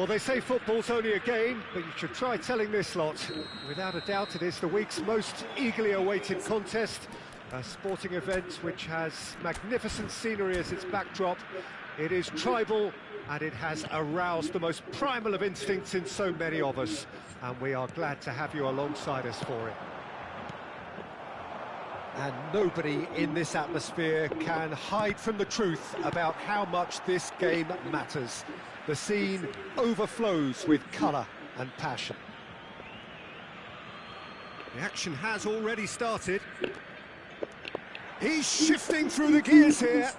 Well, they say football's only a game, but you should try telling this lot. Without a doubt, it is the week's most eagerly awaited contest, a sporting event which has magnificent scenery as its backdrop. It is tribal, and it has aroused the most primal of instincts in so many of us, and we are glad to have you alongside us for it. And nobody in this atmosphere can hide from the truth about how much this game matters. The scene overflows with colour and passion. The action has already started. He's shifting through the gears here.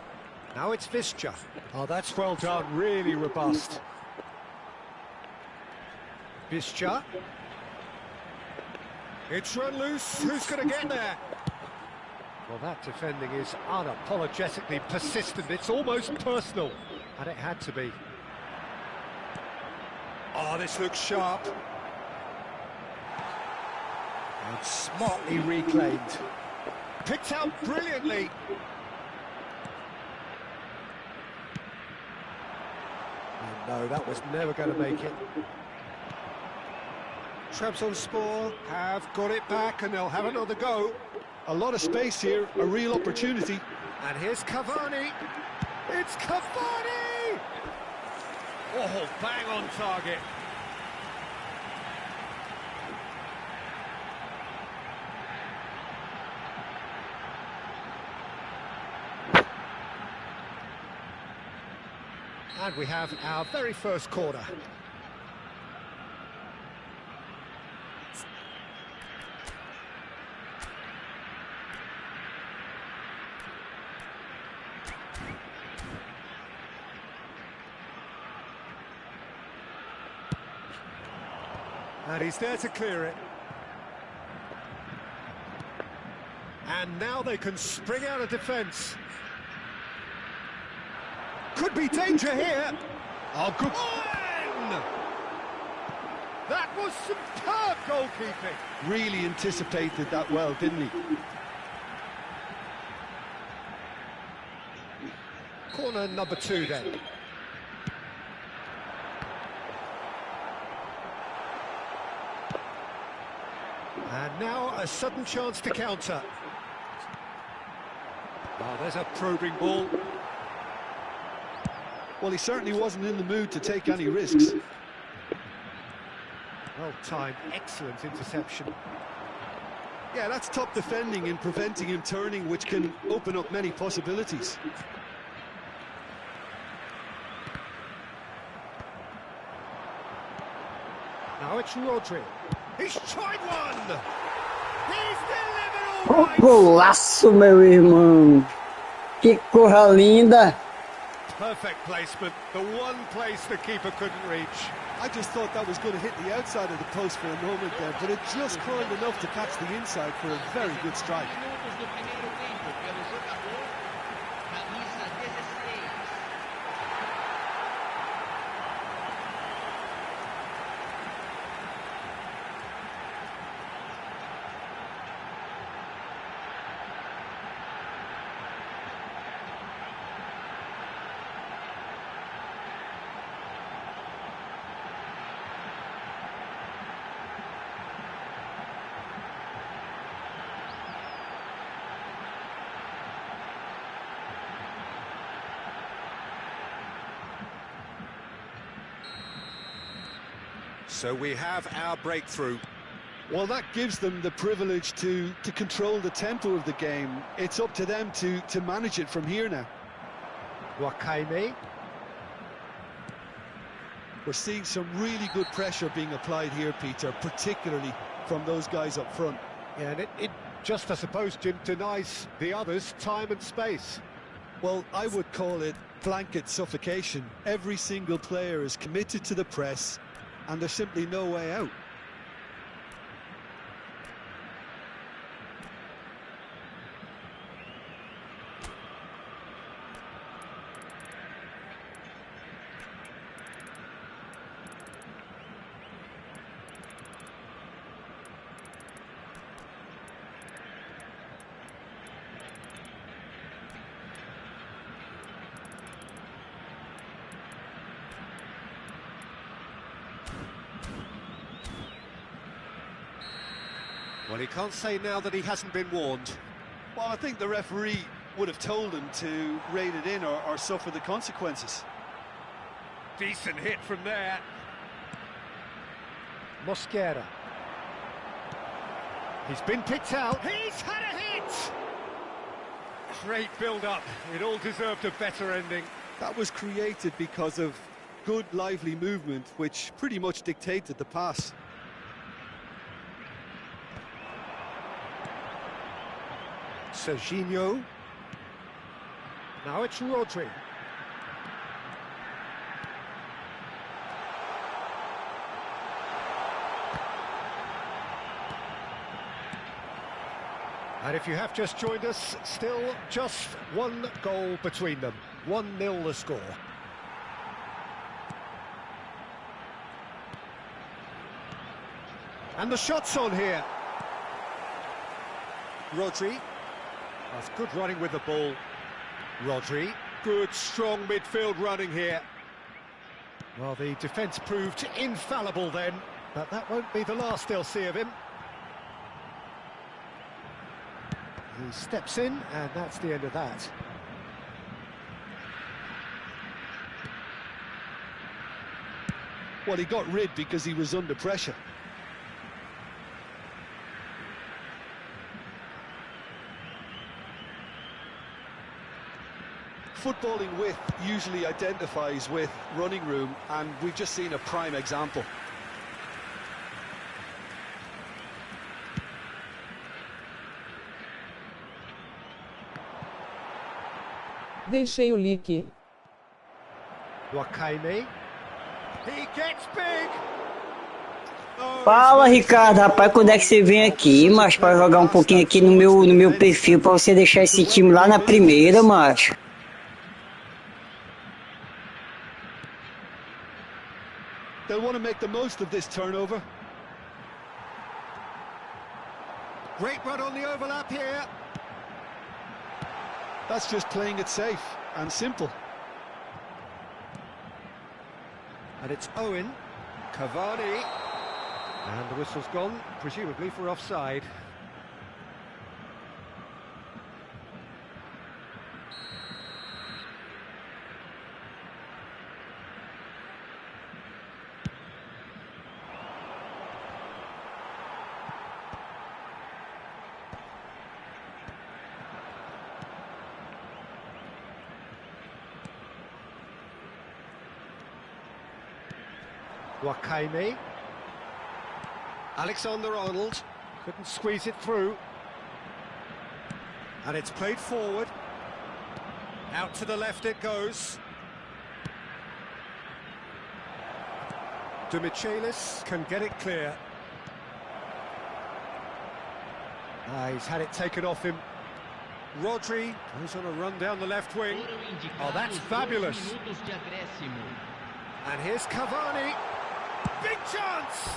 Now it's Visca. Oh, that's well done, really robust. Visca. It's run loose, who's going to get there? Well, that defending is unapologetically persistent, it's almost personal, and it had to be. Oh, this looks sharp. And smartly reclaimed. Picked out brilliantly. And no, that was never going to make it. Trabzonspor have got it back and they'll have another go. A lot of space here, a real opportunity. And here's Cavani. It's Cavani! Oh, bang on target. And we have our very first corner. And he's there to clear it. And now they can spring out of defence. Could be danger here. Oh, good. That was superb goalkeeping. Really anticipated that well, didn't he? Corner number 2 then. And now a sudden chance to counter. Oh, there's a probing ball. Well, he certainly wasn't in the mood to take any risks. Well-timed, excellent interception. Yeah, that's top defending and preventing him turning, which can open up many possibilities. Now it's Rodri. He's tried one! He's delivered all right! Golaço, meu irmão! Que corra linda! Perfect placement, the one place the keeper couldn't reach. I just thought that was going to hit the outside of the post for a moment there, but it just curled enough to catch the inside for a very good strike. So we have our breakthrough. Well, that gives them the privilege to control the tempo of the game. It's up to them to manage it from here now. Wakame. We're seeing some really good pressure being applied here, Peter, particularly from those guys up front. Yeah, and it just, I suppose, Jim, denies the others time and space. Well, I would call it blanket suffocation. Every single player is committed to the press, and there's simply no way out. Well, he can't say now that he hasn't been warned. Well, I think the referee would have told him to rein it in or suffer the consequences. Decent hit from there. Mosquera. He's been picked out. He's had a hit! Great build-up. It all deserved a better ending. That was created because of good, lively movement, which pretty much dictated the pass. Serginho. Now it's Rodri. And if you have just joined us, still just one goal between them. 1-0 the score. And the shot's on here. Rodri. That's good running with the ball. Rodri. Good, strong midfield running here. Well, the defence proved infallible then, but that won't be the last they'll see of him. He steps in, and that's the end of that. Well, he got rid because he was under pressure. Footballing width usually identifies with running room, and we've just seen a prime example. Deixei o like. Wakame. He gets big. Oh, Fala, Ricardo, rapaz, quando é que você vem aqui, macho, pra jogar um pouquinho aqui no meu perfil, pra você deixar esse time lá na primeira, macho? They'll want to make the most of this turnover. Great run on the overlap here. That's just playing it safe and simple. And it's Owen. Cavani. And the whistle's gone, presumably for offside. Wakame. Alexander-Arnold couldn't squeeze it through. And it's played forward. Out to the left it goes. De Michelis can get it clear. He's had it taken off him. Rodri goes on a run down the left wing. Oh, that's fabulous. And here's Cavani. Big chance!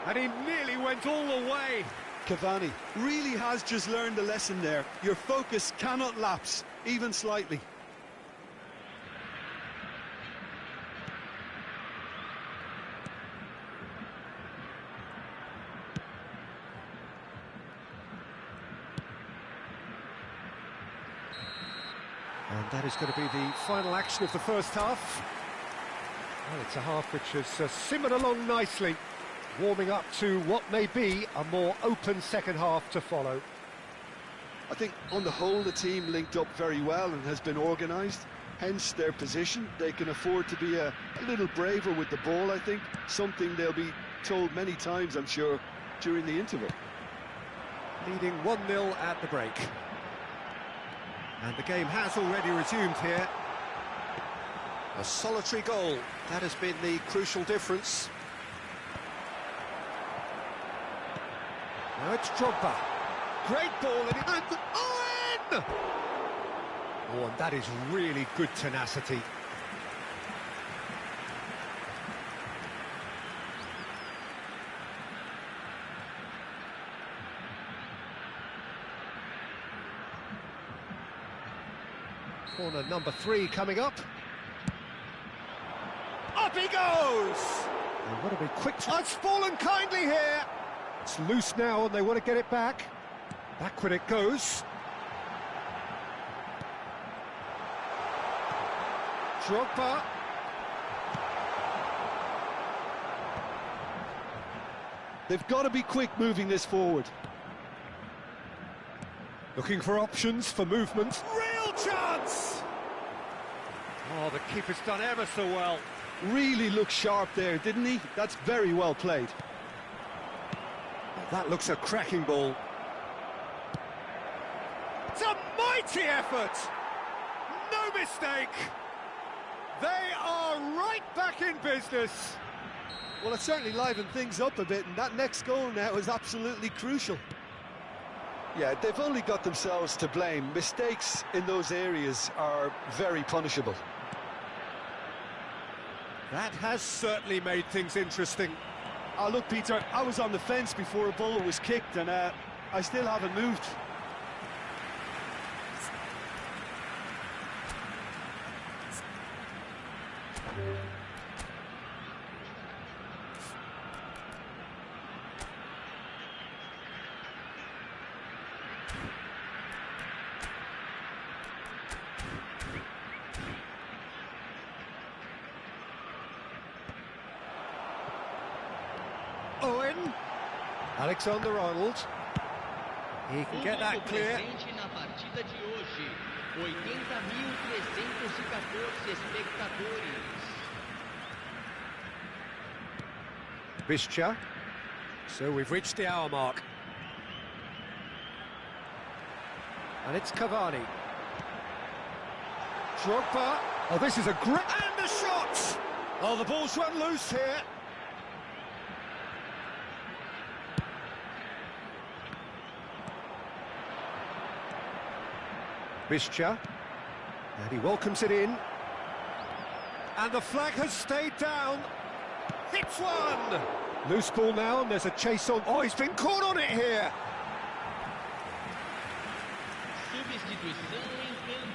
And he nearly went all the way. Cavani really has just learned a lesson there. Your focus cannot lapse, even slightly. And that is going to be the final action of the first half. Well, it's a half which has simmered along nicely, warming up to what may be a more open second half to follow. I think on the whole the team linked up very well and has been organised, hence their position. They can afford to be a little braver with the ball, I think, something they'll be told many times, I'm sure, during the interval. Leading 1-0 at the break. And the game has already resumed here. A solitary goal, that has been the crucial difference. Now it's Drogba. Great ball and Owen! Oh, and that is really good tenacity. Corner number 3 coming up. Up he goes! And what a big quick... Oh, it's fallen kindly here! It's loose now and they want to get it back. Backward it goes. Drogba. They've got to be quick moving this forward. Looking for options for movement. Real chance! Oh, the keeper's done ever so well. Really looked sharp there, didn't he? That's very well played. That looks a cracking ball. It's a mighty effort! No mistake! They are right back in business. Well, it certainly livened things up a bit, and that next goal now is absolutely crucial. Yeah, they've only got themselves to blame. Mistakes in those areas are very punishable. That has certainly made things interesting. Oh, look, Peter, I was on the fence before a ball was kicked, and I still haven't moved. Owen. Alexander-Arnold. He can get that clear. Na partida de hoje, 80.314 espectadores. Bischa. So we've reached the hour mark. And it's Cavani. Drogba. Oh, this is a great... And the shot! Oh, the ball's run loose here. Bischa, and he welcomes it in, and the flag has stayed down. Hits one! Loose ball now, and there's a chase on. Oh, he's been caught on it here! Substituição em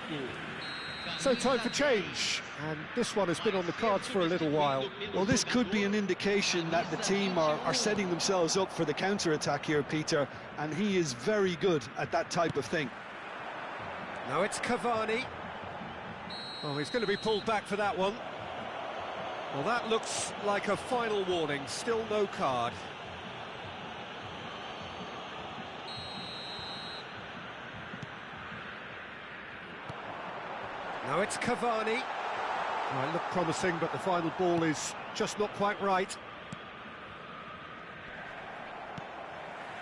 campo. So time for change, and this one has been on the cards for a little while. Well, this could be an indication that the team are setting themselves up for the counter-attack here, Peter, and he is very good at that type of thing. Now it's Cavani. Oh, he's going to be pulled back for that one. Well, that looks like a final warning. Still no card. Now it's Cavani. Oh, it looked promising, but the final ball is just not quite right.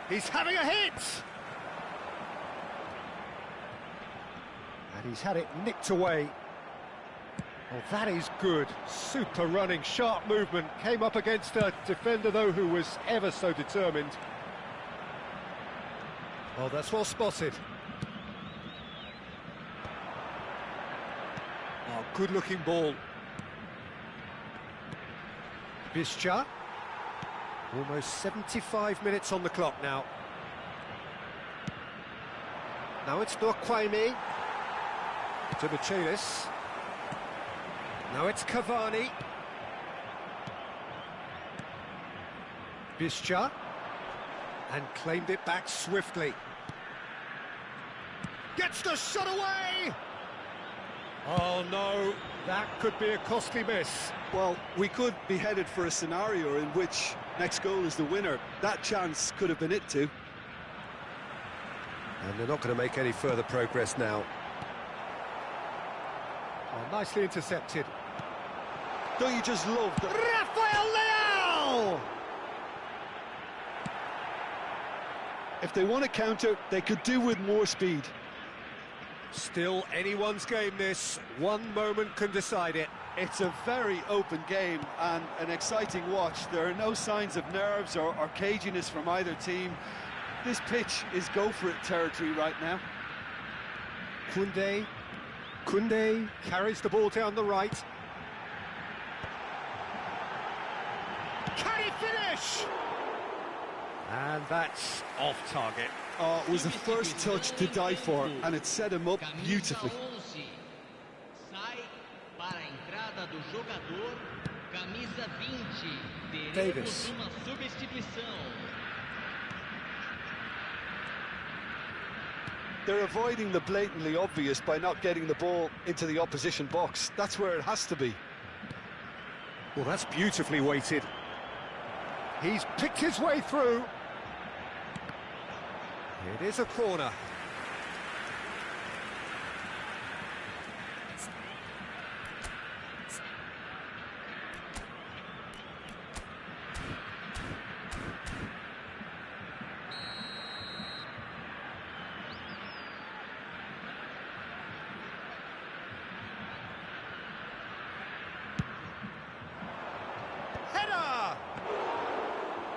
He's having a hit! And he's had it nicked away. Oh, that is good. Super running, sharp movement. Came up against a defender, though, who was ever so determined. Oh, that's well spotted. Oh, good-looking ball. Bischa. Almost 75 minutes on the clock now. Now it's Nwakwame. To Michelis. Now it's Cavani. Bischa. And claimed it back swiftly. Gets the shot away! Oh no, that could be a costly miss. Well, we could be headed for a scenario in which next goal is the winner. That chance could have been it too. And they're not going to make any further progress now. Oh, nicely intercepted. Don't you just love the... Rafael Leao! If they want to counter, they could do with more speed. Still anyone's game this. One moment can decide it. It's a very open game and an exciting watch. There are no signs of nerves or caginess from either team. This pitch is go-for-it territory right now. Koundé carries the ball down the right. Can he finish? And that's off target. Oh, it was the first touch to die for, and it set him up beautifully. Sai para a entrada do jogador, camisa 20. Davis. Teremos uma substituição. They're avoiding the blatantly obvious by not getting the ball into the opposition box. That's where it has to be. Well, that's beautifully weighted. He's picked his way through. It is a corner.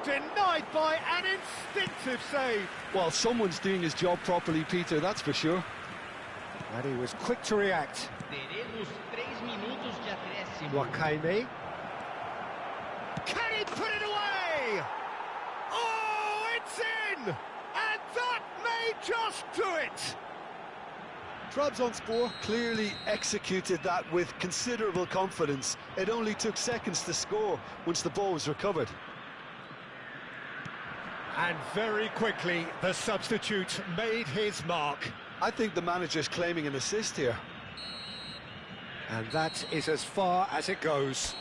Denied by an instinctive save. Well, someone's doing his job properly, Peter, that's for sure. And he was quick to react. Teremos 3 minutos de acréscimo. Wakaime. Can he put it away? Oh, it's in! And that may just do it! Trabzonspor clearly executed that with considerable confidence. It only took seconds to score once the ball was recovered. And very quickly, the substitute made his mark. I think the manager's claiming an assist here. And that is as far as it goes.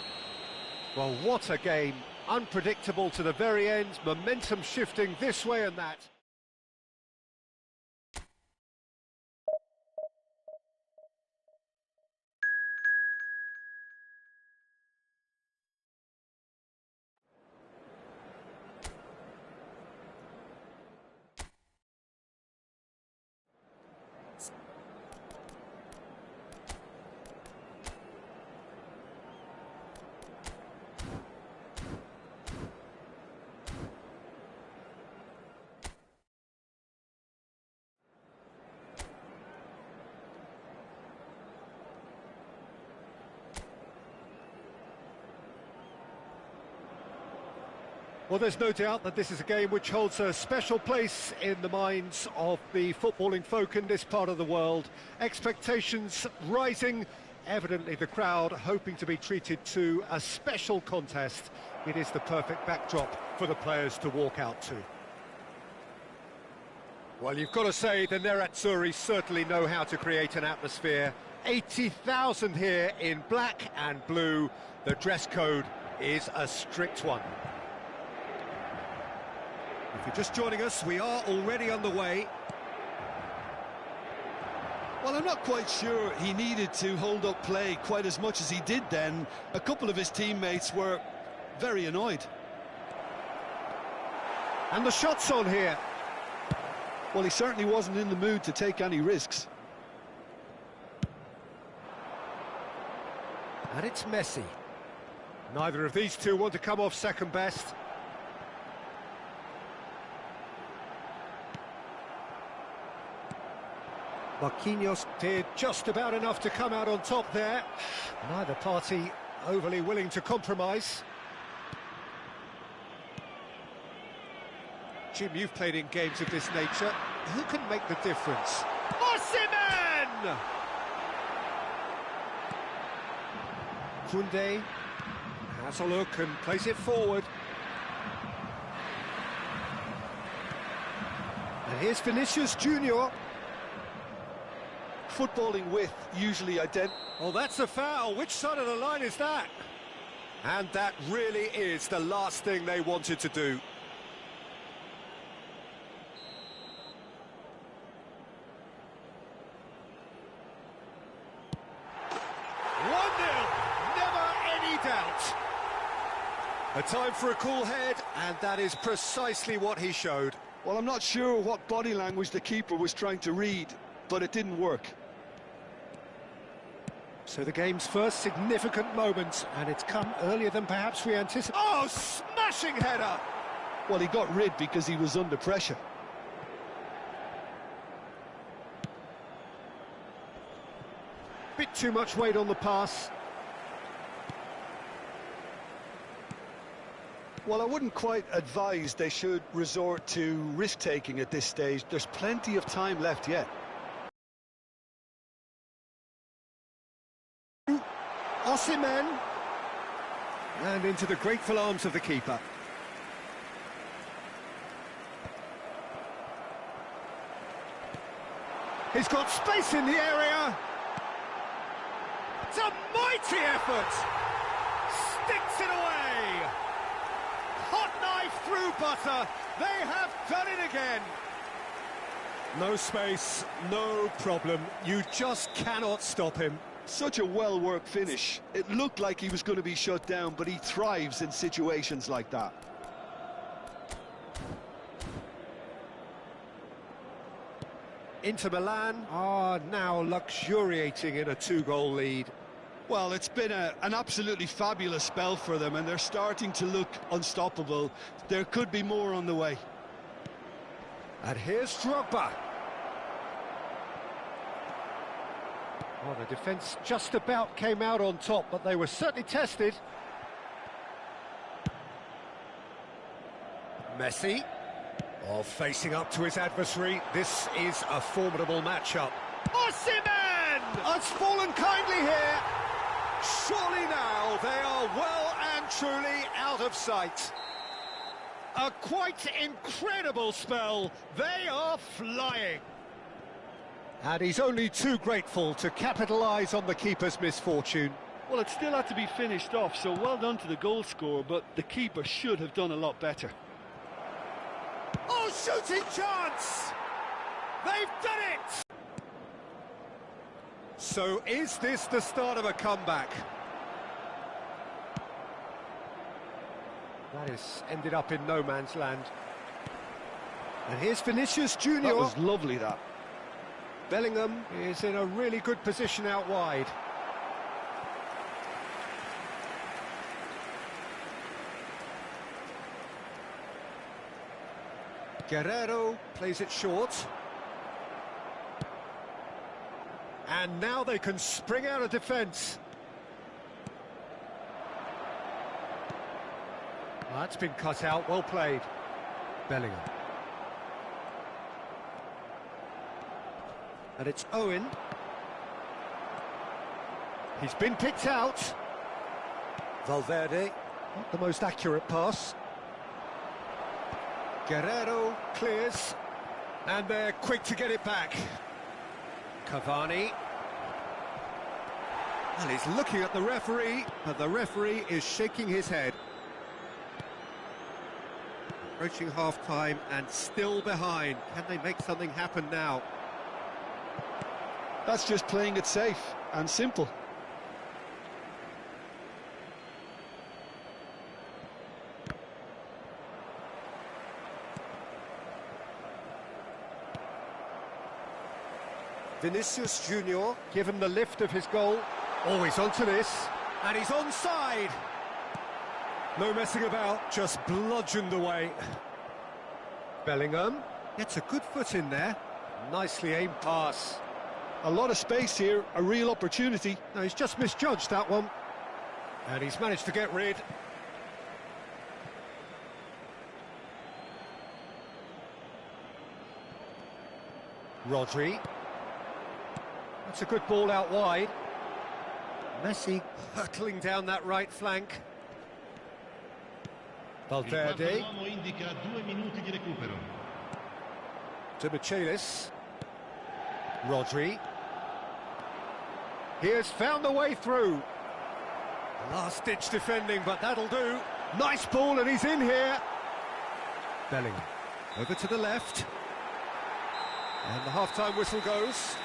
Well, what a game. Unpredictable to the very end, momentum shifting this way and that. Well, there's no doubt that this is a game which holds a special place in the minds of the footballing folk in this part of the world. Expectations rising, evidently the crowd hoping to be treated to a special contest. It is the perfect backdrop for the players to walk out to. Well, you've got to say the Nerazzurri certainly know how to create an atmosphere. 80,000 here in black and blue. The dress code is a strict one. If you're just joining us, we are already underway. Well, I'm not quite sure he needed to hold up play quite as much as he did then. A couple of his teammates were very annoyed. And the shot's on here. Well, he certainly wasn't in the mood to take any risks. And it's Messi. Neither of these two want to come off second best. Marquinhos did just about enough to come out on top there. Neither party overly willing to compromise. Jim, you've played in games of this nature. Who can make the difference? Osimhen! Koundé has a look and plays it forward. And here's Vinicius Junior. Footballing width usually Oh, that's a foul. Which side of the line is that? And that really is the last thing they wanted to do. Never any doubt. A time for a cool head, and that is precisely what he showed. Well, I'm not sure what body language the keeper was trying to read, but it didn't work. So the game's first significant moment, and it's come earlier than perhaps we anticipated. Oh, smashing header! Well, he got rid because he was under pressure. Bit too much weight on the pass. Well, I wouldn't quite advise they should resort to risk-taking at this stage. There's plenty of time left yet. Osimhen, and into the grateful arms of the keeper. He's got space in the area. It's a mighty effort. Sticks it away. Hot knife through butter. They have done it again. No space, no problem. You just cannot stop him. Such a well-worked finish. It looked like he was going to be shut down, but he thrives in situations like that. Inter Milan are now luxuriating in a 2-goal lead. Well, it's been an absolutely fabulous spell for them, and they're starting to look unstoppable. There could be more on the way. And here's Drogba. Oh, the defence just about came out on top, but they were certainly tested. Messi. Oh, facing up to his adversary. This is a formidable matchup. Osimhen! Has fallen kindly here. Surely now they are well and truly out of sight. A quite incredible spell. They are flying. And he's only too grateful to capitalise on the keeper's misfortune. Well, it still had to be finished off, so well done to the goal scorer, but the keeper should have done a lot better. Oh, shooting chance! They've done it! So is this the start of a comeback? That has ended up in no man's land. And here's Vinicius Junior. That was lovely, that. Bellingham is in a really good position out wide. Guerrero plays it short. And now they can spring out of defence. That's been cut out, well played. Bellingham. And it's Owen. He's been picked out. Valverde, not the most accurate pass. Guerrero clears, and they're quick to get it back. Cavani. And he's looking at the referee, and the referee is shaking his head. Approaching half-time and still behind. Can they make something happen now? That's just playing it safe and simple. Vinicius Junior, given the lift of his goal. Oh, he's onto this, and he's onside. No messing about, just bludgeoned away. Bellingham gets a good foot in there. Nicely aimed pass. A lot of space here, a real opportunity. No, he's just misjudged that one. And he's managed to get rid. Rodri. That's a good ball out wide. Messi hurtling down that right flank. Valverde. To Michelis. Rodri. He has found the way through. Last-ditch defending, but that'll do. Nice ball, and he's in here. Bellingham. Over to the left. And the half-time whistle goes.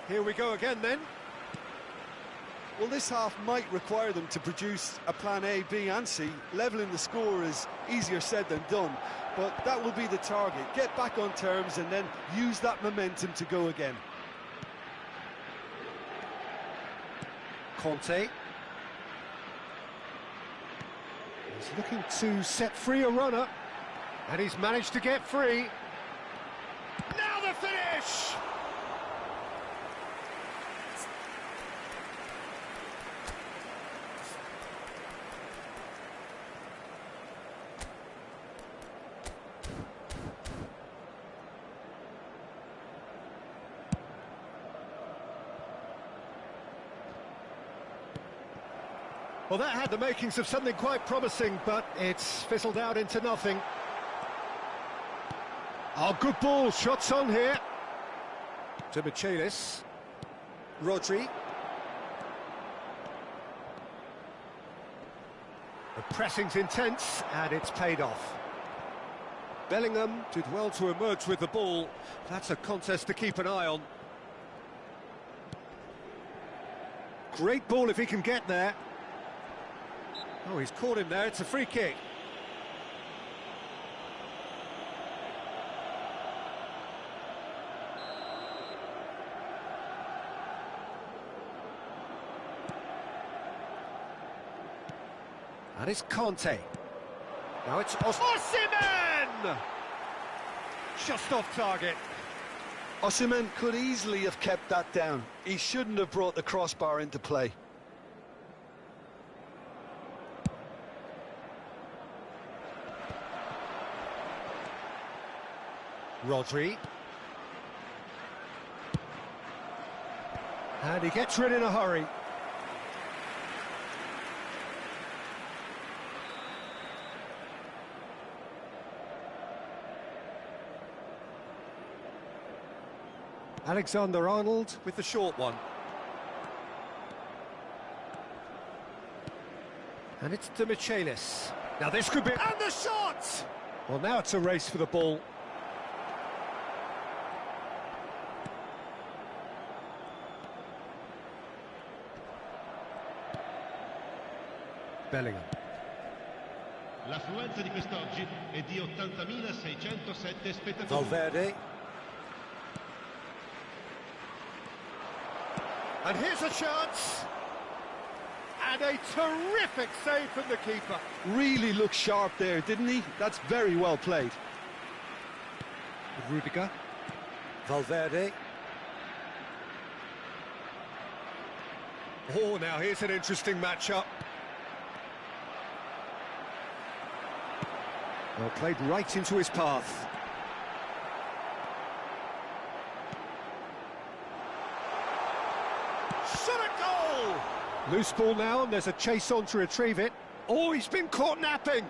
Here we go again then. Well, this half might require them to produce a plan A, B and C. Levelling the score is easier said than done, but that will be the target. Get back on terms and then use that momentum to go again. Conte. He's looking to set free a runner, and he's managed to get free. Now the finish! Well, that had the makings of something quite promising, but it's fizzled out into nothing. Oh, good ball, shots on here. To Michaelis. Rodri. The pressing's intense, and it's paid off. Bellingham did well to emerge with the ball. That's a contest to keep an eye on. Great ball if he can get there. Oh, he's caught him there, it's a free kick. And it's Conte. Now it's Osimhen! Just off target. Osimhen could easily have kept that down. He shouldn't have brought the crossbar into play. Rodri. And he gets rid in a hurry. Alexander-Arnold with the short one. And it's to Michaelis. Now this could be... And the shot! Well, now it's a race for the ball. Bellingham. L'affluenza di quest'oggi è di 80.607 spettatori. Valverde. And here's a chance. And a terrific save from the keeper. Really looked sharp there, didn't he? That's very well played. Rudiger. Valverde. Oh, now here's an interesting matchup. Well, played right into his path. Shot a goal! Loose ball now, and there's a chase on to retrieve it. Oh, he's been caught napping!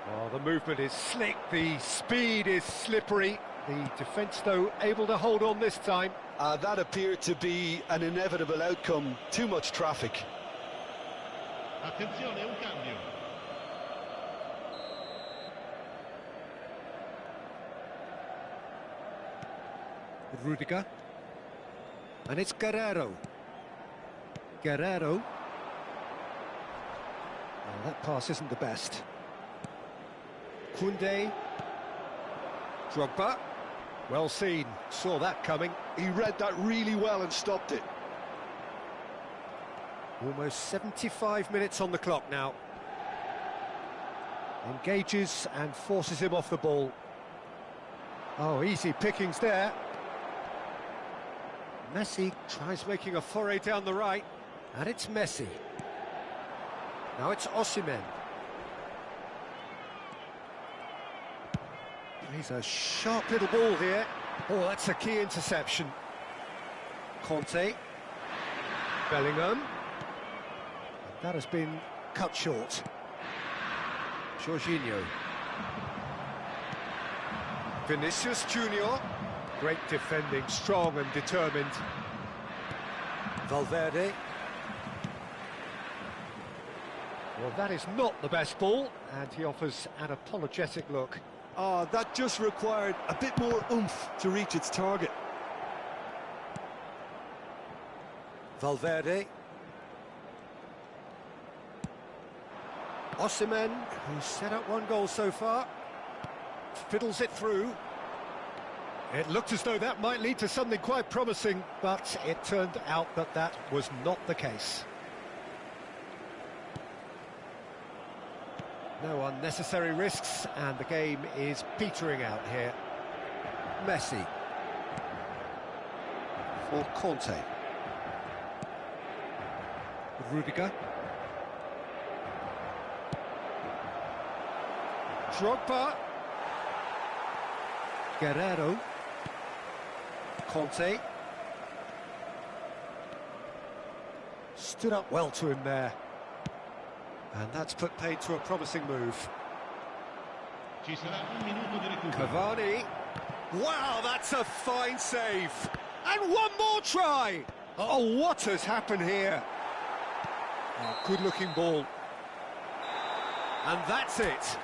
Oh, the movement is slick, the speed is slippery. The defence, though, able to hold on this time. That appeared to be an inevitable outcome. Too much traffic. Attenzione, un cambio. Rudiger. And it's Guerrero. Guerrero. Well, that pass isn't the best. Koundé. Drogba. Well seen, saw that coming. He read that really well and stopped it. Almost 75 minutes on the clock now. Engages and forces him off the ball. Oh, easy pickings there. Messi tries making a foray down the right, and it's Messi. Now it's Osimhen. He's a sharp little ball here. Oh, that's a key interception. Conte. Bellingham. That has been cut short. Jorginho. Vinicius Junior. Great defending, strong and determined. Valverde. Well, that is not the best ball, and he offers an apologetic look. That just required a bit more oomph to reach its target. Valverde. Osimhen, who's set up one goal so far, fiddles it through. It looked as though that might lead to something quite promising, but it turned out that that was not the case. No unnecessary risks, and the game is petering out here. Messi. For Conte. Rudiger. Drogba. Guerrero. Conte. Stood up well to him there. And that's put paid to a promising move. Ci sarà un minuto di recupero. Cavani. Wow, that's a fine save. And one more try. Oh, what has happened here? Oh, good-looking ball. And that's it.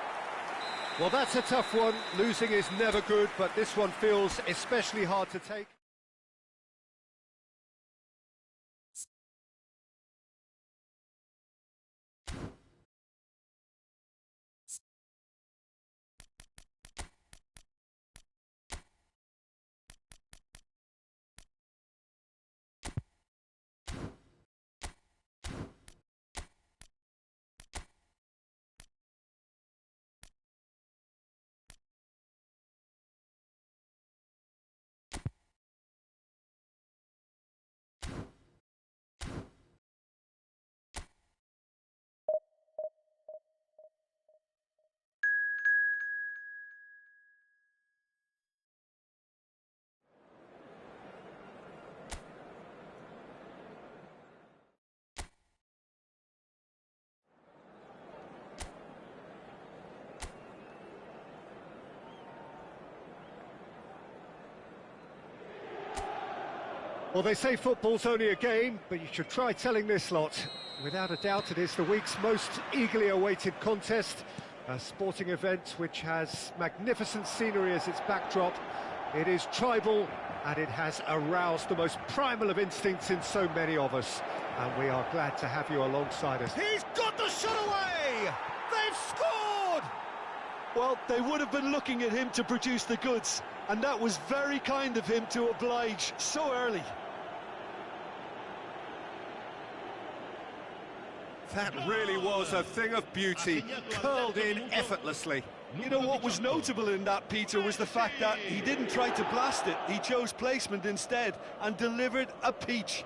Well, that's a tough one. Losing is never good, but this one feels especially hard to take. Well, they say football's only a game, but you should try telling this lot. Without a doubt, it is the week's most eagerly awaited contest, a sporting event which has magnificent scenery as its backdrop. It is tribal, and it has aroused the most primal of instincts in so many of us. And we are glad to have you alongside us. He's got the shot away! They've scored! Well, they would have been looking at him to produce the goods, and that was very kind of him to oblige so early. That really was a thing of beauty, curled in effortlessly. You know what was notable in that, Peter, was the fact that he didn't try to blast it. He chose placement instead and delivered a peach.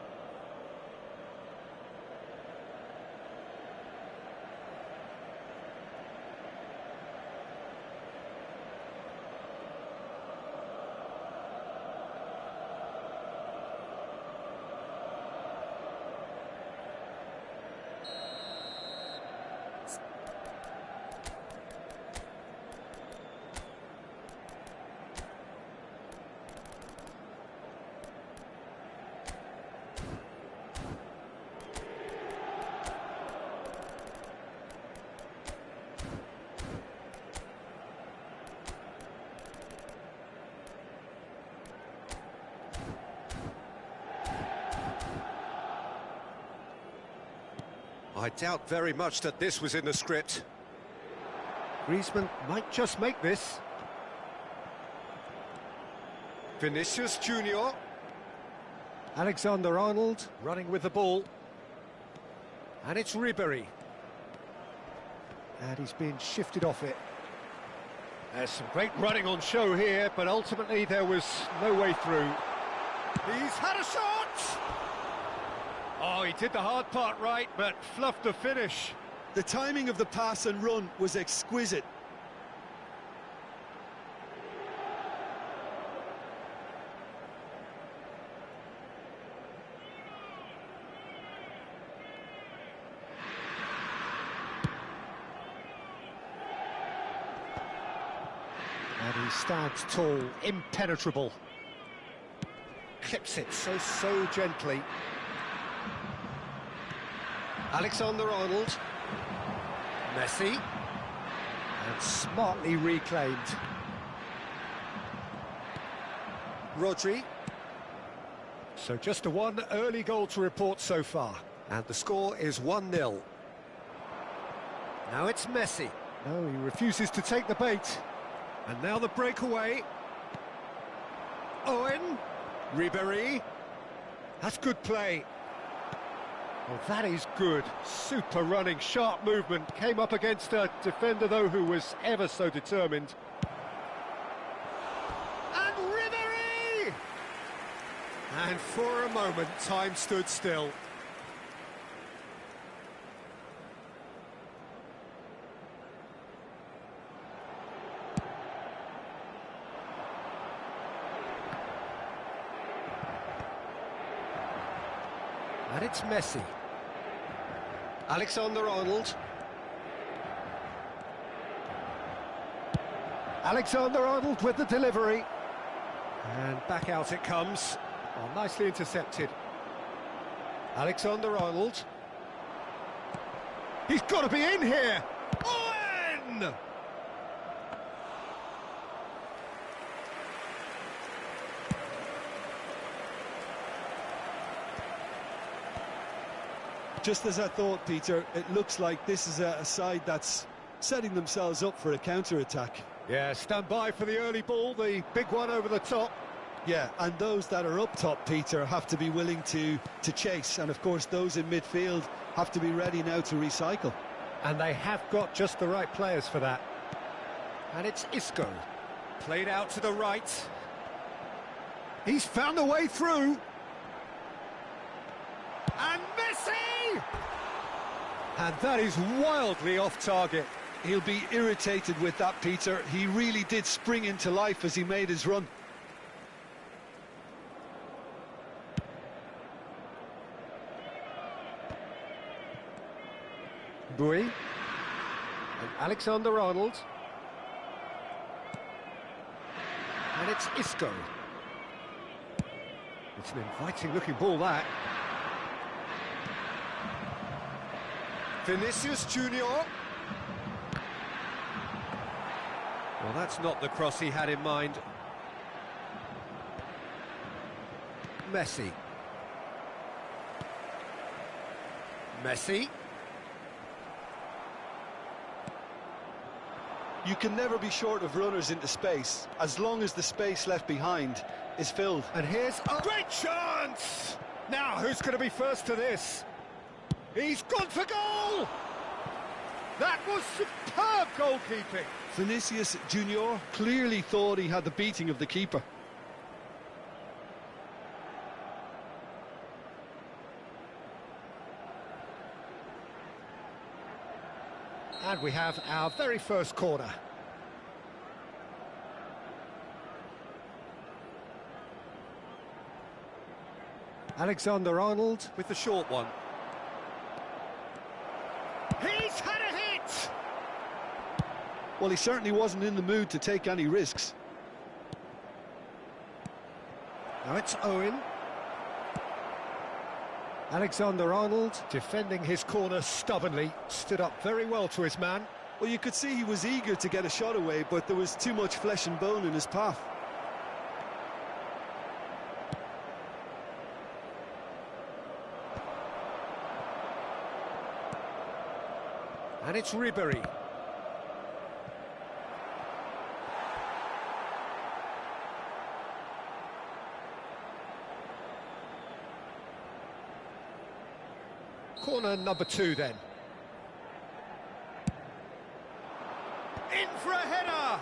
I doubt very much that this was in the script. Griezmann might just make this. Vinicius Junior. Alexander-Arnold running with the ball. And it's Ribéry. And he's been shifted off it. There's some great running on show here, but ultimately there was no way through. He's had a shot! Oh, he did the hard part right, but fluffed the finish. The timing of the pass and run was exquisite. And he stands tall, impenetrable. Clips it so gently. Alexander-Arnold. Messi. And smartly reclaimed. Rodri. So just a one early goal to report so far. And the score is 1-0. Now it's Messi. No, he refuses to take the bait. And now the breakaway. Owen. Ribéry. That's good play. Oh, that is good. Super running, sharp movement. Came up against a defender, though, who was ever so determined. And Ribéry! And for a moment, time stood still. And it's Messi. Alexander-Arnold. Alexander-Arnold with the delivery. And back out it comes. Oh, nicely intercepted. Alexander-Arnold. He's got to be in here! Owen! Just as I thought, Peter, it looks like this is a side that's setting themselves up for a counter-attack. Yeah, stand by for the early ball, the big one over the top. Yeah, and those that are up top, Peter, have to be willing to chase. And, of course, those in midfield have to be ready now to recycle. And they have got just the right players for that. And it's Isco. Played out to the right. He's found a way through. And Messi! And that is wildly off target. He'll be irritated with that, Peter. He really did spring into life as he made his run. Bui. And Alexander-Arnold. And it's Isco. It's an inviting-looking ball, that. Vinicius Junior. Well, that's not the cross he had in mind. Messi. Messi. You can never be short of runners into space, as long as the space left behind is filled. And here's a great chance! Now, who's going to be first to this? He's gone for goal! That was superb goalkeeping. Vinicius Junior clearly thought he had the beating of the keeper. And we have our very first corner. Alexander-Arnold with the short one. He's had a hit! Well, he certainly wasn't in the mood to take any risks. Now it's Owen. Alexander-Arnold defending his corner stubbornly, stood up very well to his man. Well, you could see he was eager to get a shot away, but there was too much flesh and bone in his path. And it's Ribéry. Corner number 2 then. In for a header!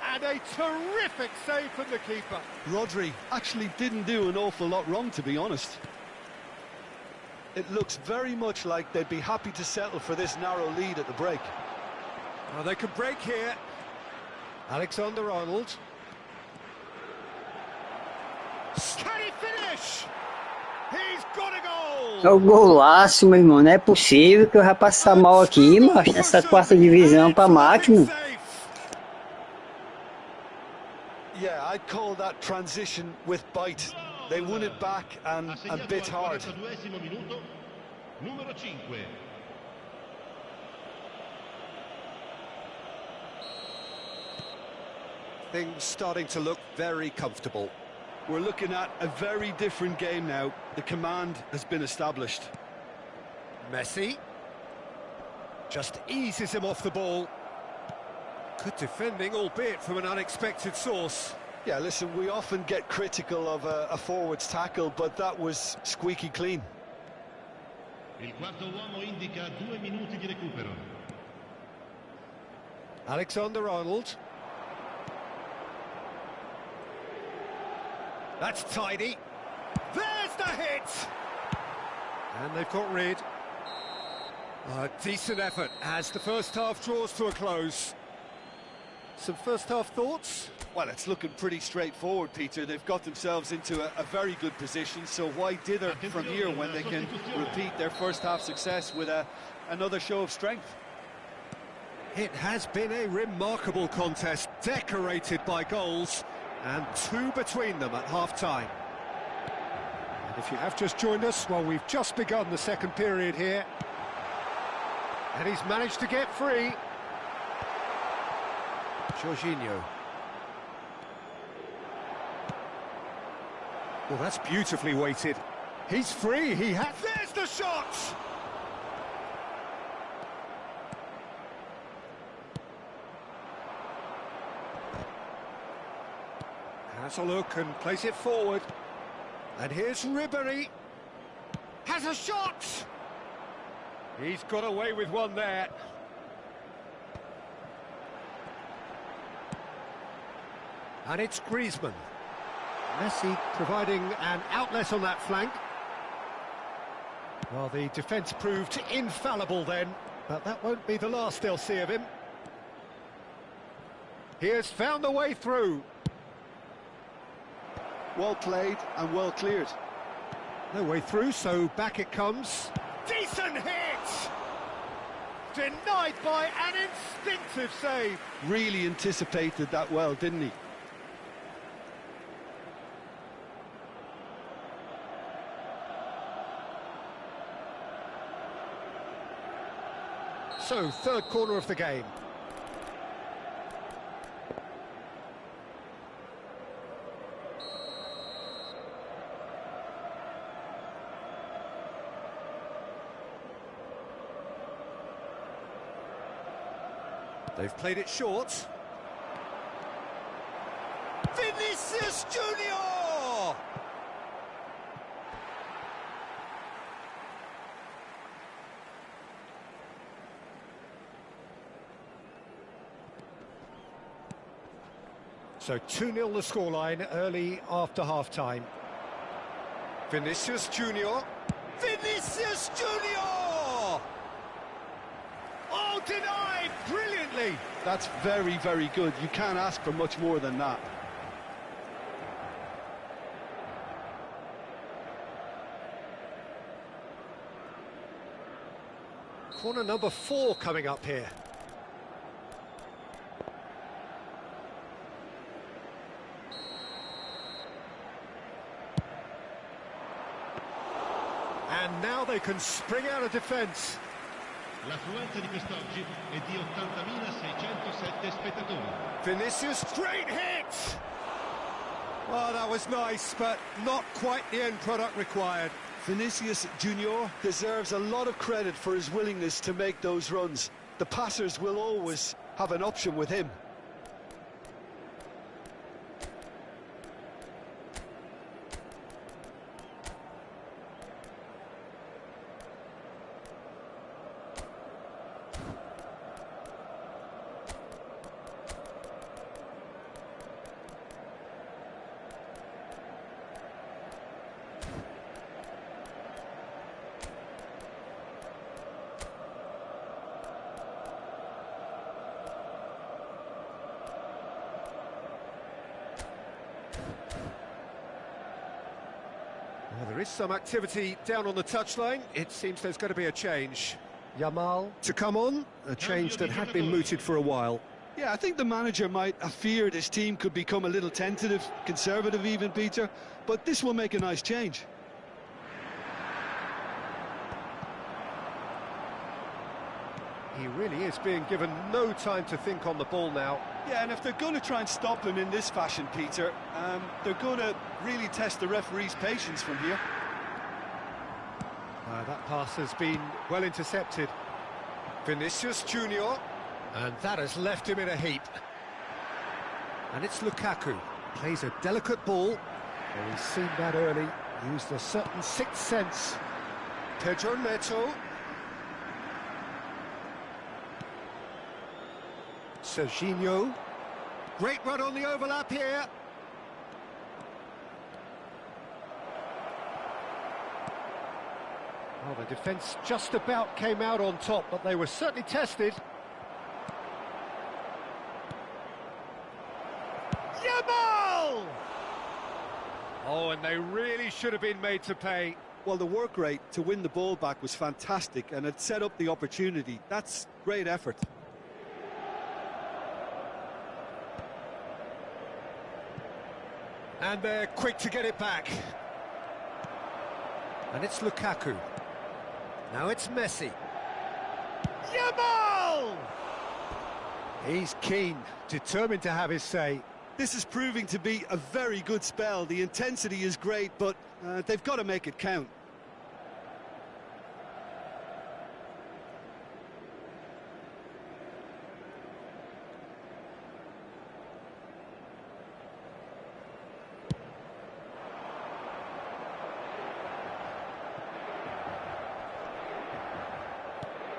And a terrific save from the keeper. Rodri actually didn't do an awful lot wrong, to be honest. It looks very much like they'd be happy to settle for this narrow lead at the break. Now they can break here. Alexander-Arnold. Can he finish? He's got a goal! É o golaço, meu irmão. Não é possível que eu vá passar mal aqui, mas nessa quarta divisão pra máquina. Yeah, I'd call that transition with bite. They won it back and bit hard. Numero 5. Things starting to look very comfortable. We're looking at a very different game now. The command has been established. Messi just eases him off the ball. Good defending, albeit from an unexpected source. Yeah, listen, we often get critical of a forward's tackle, but that was squeaky clean. Il quarto uomo indica 2 minuti di recupero. Alexander-Arnold. That's tidy. There's the hit! And they've got rid. A decent effort as the first half draws to a close. Some first half thoughts? Well, it's looking pretty straightforward, Peter. They've got themselves into a very good position, so why dither from here when they can repeat their first half success with another show of strength? It has been a remarkable contest, decorated by goals, and 2 between them at half-time. And if you have just joined us, well, we've just begun the second period here. And he's managed to get free. Jorginho. Well, that's beautifully weighted. He's free, he has... There's the shot! Has a look and plays it forward. And here's Ribéry. Has a shot! He's got away with one there. And it's Griezmann. Messi providing an outlet on that flank. Well, the defence proved infallible then, but that won't be the last they'll see of him. He has found the way through. Well played and well cleared. No way through, so back it comes. Decent hit! Denied by an instinctive save. Really anticipated that well, didn't he? So, third corner of the game. They've played it short. Vinicius Junior! So 2-0 the scoreline early after half-time. Vinicius Junior. Vinicius Junior! Oh, denied brilliantly. That's very, very good. You can't ask for much more than that. Corner number 4 coming up here. And now they can spring out of defence. L'affluenza di quest'oggi è di 80.607 spettatori. Vinicius, great hit! Oh, that was nice, but not quite the end product required. Vinicius Junior deserves a lot of credit for his willingness to make those runs. The passers will always have an option with him. Well, there is some activity down on the touchline. It seems there's going to be a change. Yamal to come on, a change that had been mooted for a while. Yeah, I think the manager might have feared his team could become a little tentative, conservative even, Peter, but this will make a nice change. He really is being given no time to think on the ball now. Yeah, and if they're going to try and stop him in this fashion, Peter, they're going to really test the referee's patience from here. That pass has been well intercepted. Vinicius Junior, and that has left him in a heap. And it's Lukaku. Plays a delicate ball. Oh, he's seen that early. Used a certain sixth sense. Pedro Neto. Serginho. Great run on the overlap here. Oh, the defence just about came out on top, but they were certainly tested. Yamal! Oh, and they really should have been made to pay. Well, the work rate to win the ball back was fantastic, and it set up the opportunity. That's great effort. And they're quick to get it back. And it's Lukaku. Now it's Messi. Yamal! He's keen, determined to have his say. This is proving to be a very good spell. The intensity is great, but they've got to make it count.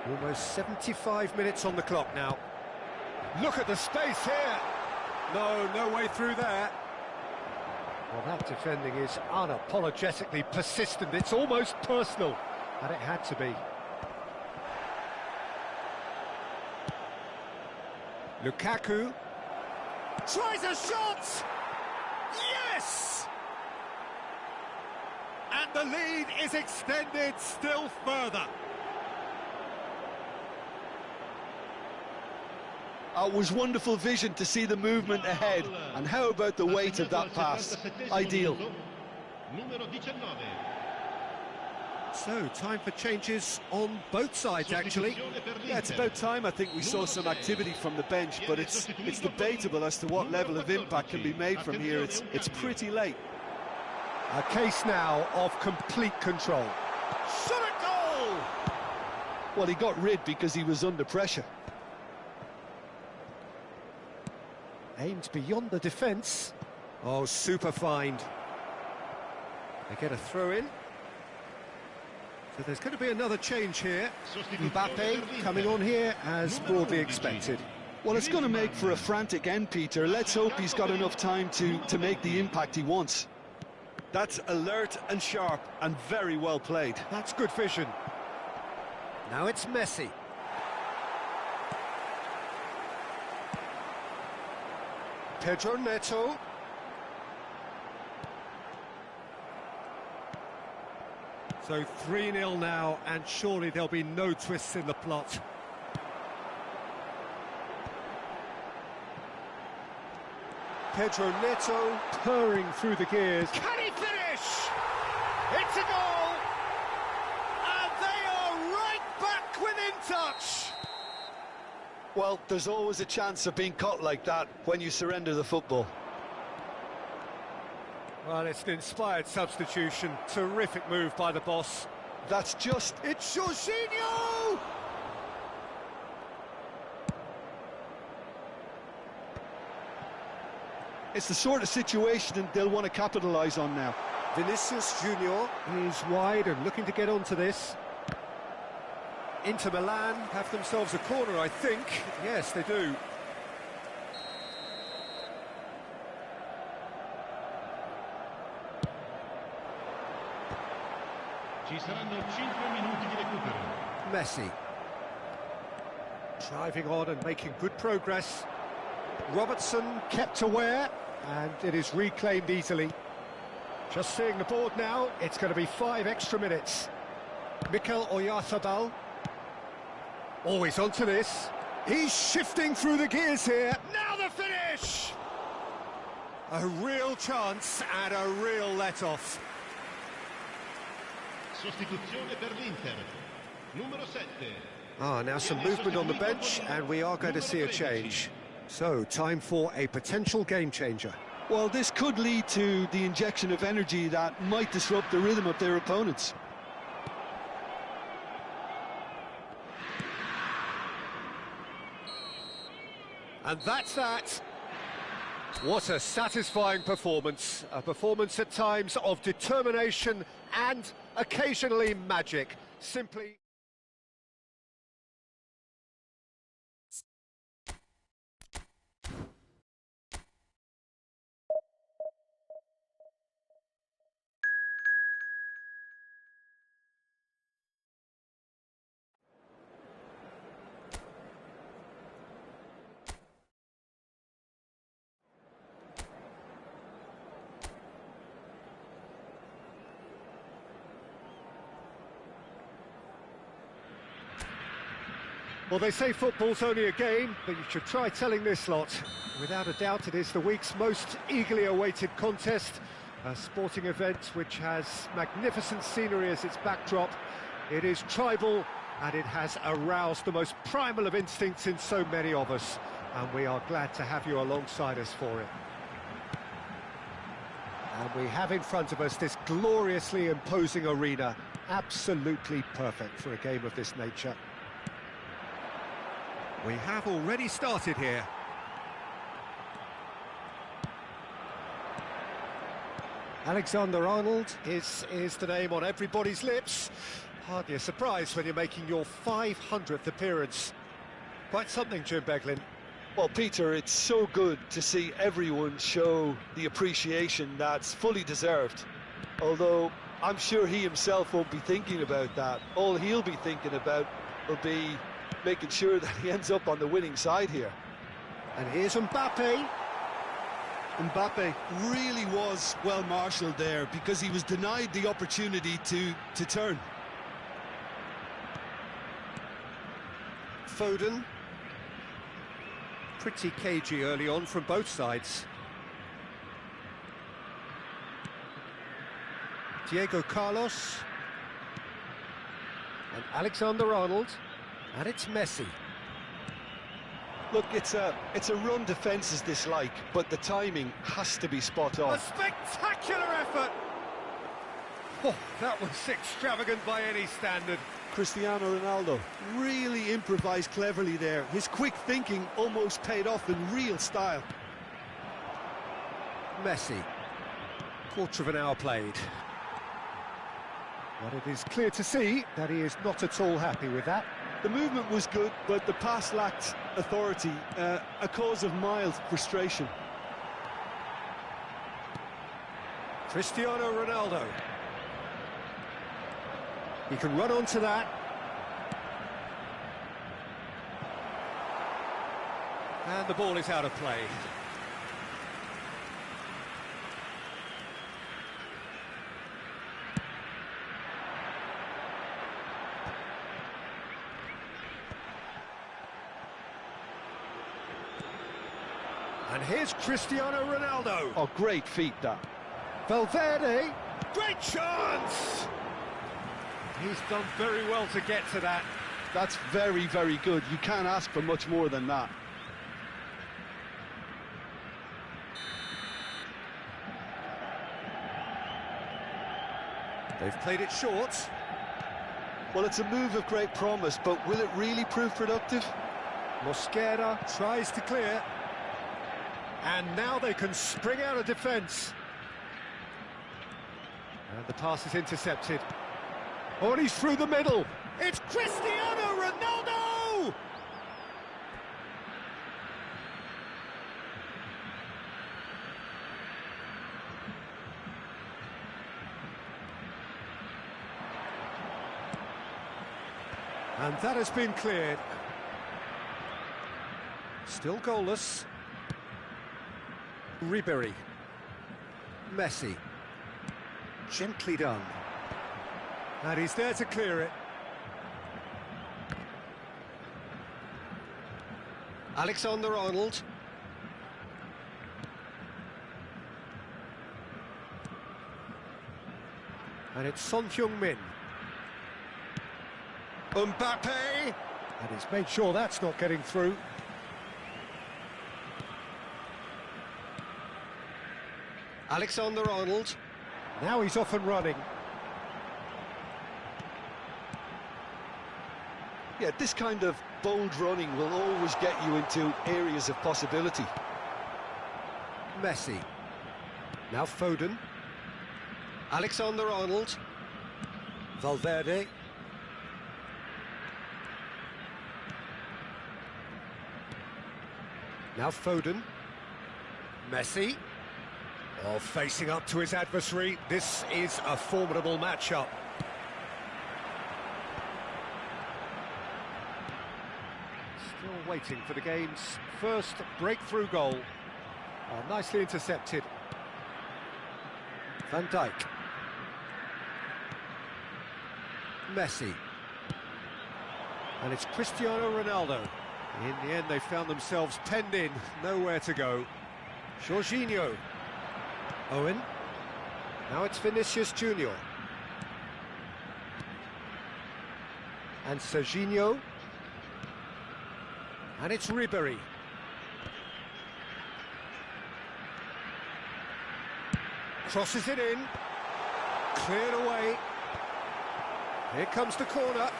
Almost 75 minutes on the clock now. Look at the space here. No way through there. Well, that defending is unapologetically persistent. It's almost personal, and it had to be. Lukaku tries a shot. Yes! And the lead is extended still further. It was wonderful vision to see the movement ahead. And how about the weight of that pass? Ideal. So, time for changes on both sides, actually. Yeah, it's about time. I think we saw some activity from the bench, but it's debatable as to what level of impact can be made from here. It's pretty late. A case now of complete control. Shot a goal! Well, he got rid because he was under pressure. Aimed beyond the defence. Oh, super find. They get a throw in. So there's going to be another change here. Mbappe coming on here as broadly expected. Well, it's going to make for a frantic end, Peter. Let's hope he's got enough time to make the impact he wants. That's alert and sharp and very well played. That's good vision. Now it's Messi. Pedro Neto. So 3-0 now, and surely there'll be no twists in the plot. Pedro Neto purring through the gears. Can he finish? It's a goal! And they are right back within touch! Well, there's always a chance of being caught like that when you surrender the football. Well, it's an inspired substitution. Terrific move by the boss. That's just... It's Jorginho! It's the sort of situation they'll want to capitalise on now. Vinicius Junior is wide and looking to get onto this. Inter Milan have themselves a corner, I think. Yes, they do. Ci saranno 5 minuti di recupero. Messi. Driving on and making good progress. Robertson kept aware, and it is reclaimed easily. Just seeing the board now, it's going to be 5 extra minutes. Mikel Oyarzabal. Always onto this. He's shifting through the gears here. Now the finish! A real chance and a real let-off. Sostituzione per l'Inter. Numero 7. Now some movement on the bench, and we are going to see a change. So, time for a potential game-changer. Well, this could lead to the injection of energy that might disrupt the rhythm of their opponents. And that's that. What a satisfying performance. A performance at times of determination and occasionally magic. Simply... Well, they say football's only a game, but you should try telling this lot. Without a doubt, it is the week's most eagerly awaited contest, a sporting event which has magnificent scenery as its backdrop. It is tribal, and it has aroused the most primal of instincts in so many of us, and we are glad to have you alongside us for it. And we have in front of us this gloriously imposing arena, absolutely perfect for a game of this nature. We have already started here. Alexander-Arnold is the name on everybody's lips. Hardly a surprise when you're making your 500th appearance. Quite something, Jim Beglin. Well, Peter, it's so good to see everyone show the appreciation that's fully deserved. Although I'm sure he himself won't be thinking about that. All he'll be thinking about will be making sure that he ends up on the winning side here. And here's Mbappe. Mbappe really was well marshalled there because he was denied the opportunity to turn. Foden. Pretty cagey early on from both sides. Diego Carlos. And Alexander-Arnold. And it's Messi. Look, it's a run defence is dislike, but the timing has to be spot on. A spectacular effort! Oh, that was extravagant by any standard. Cristiano Ronaldo really improvised cleverly there. His quick thinking almost paid off in real style. Messi. Quarter of an hour played. But it is clear to see that he is not at all happy with that. The movement was good, but the pass lacked authority, a cause of mild frustration. Cristiano Ronaldo. He can run onto that. And the ball is out of play. And here's Cristiano Ronaldo. Oh, great feat, that. Valverde. Great chance! He's done very well to get to that. That's very, very good. You can't ask for much more than that. They've played it short. Well, it's a move of great promise, but will it really prove productive? Mosquera tries to clear. And now they can spring out of defence. And the pass is intercepted. Oh, and he's through the middle. It's Cristiano Ronaldo! And that has been cleared. Still goalless. Ribery. Messi. Gently done. And he's there to clear it. Alexander-Arnold. And it's Son Heung-min. Mbappe! And he's made sure that's not getting through. Alexander-Arnold. Now he's off and running. Yeah, this kind of bold running will always get you into areas of possibility. Messi. Now Foden. Alexander-Arnold. Valverde. Now Foden. Messi. Oh, facing up to his adversary. This is a formidable matchup. Still waiting for the game's first breakthrough goal. Oh, nicely intercepted. Van Dijk. Messi. And it's Cristiano Ronaldo. In the end, they found themselves penned in, nowhere to go. Jorginho. Owen. Now it's Vinicius Junior. And Serginho. And it's Ribéry. Crosses it in. Cleared away. Here comes the corner.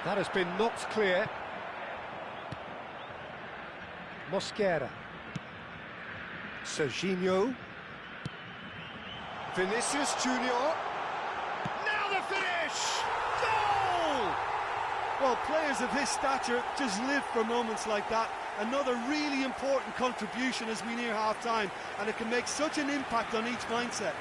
That has been knocked clear. Mosquera. Serginho. Vinicius Junior. Now the finish! Goal! Well, players of his stature just live for moments like that. Another really important contribution as we near half-time, and it can make such an impact on each mindset.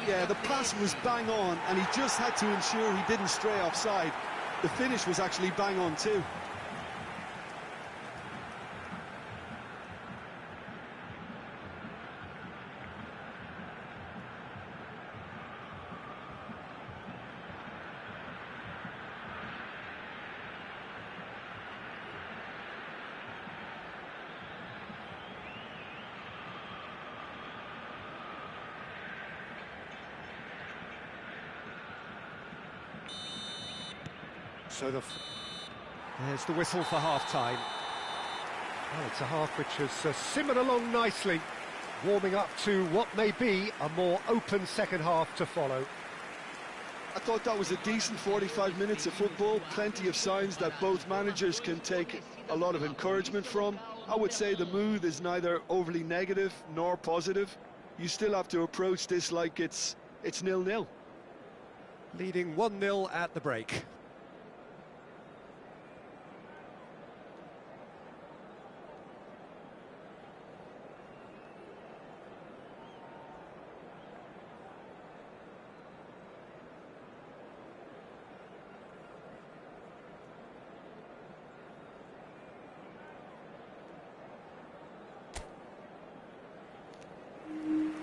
Yeah, the pass was bang on, and he just had to ensure he didn't stray offside. The finish was actually bang on too. So there's the whistle for half-time. Well, it's a half which has simmered along nicely, warming up to what may be a more open second half to follow. I thought that was a decent 45 minutes of football, plenty of signs that both managers can take a lot of encouragement from. I would say the mood is neither overly negative nor positive. You still have to approach this like it's 0-0. Leading 1-0 at the break.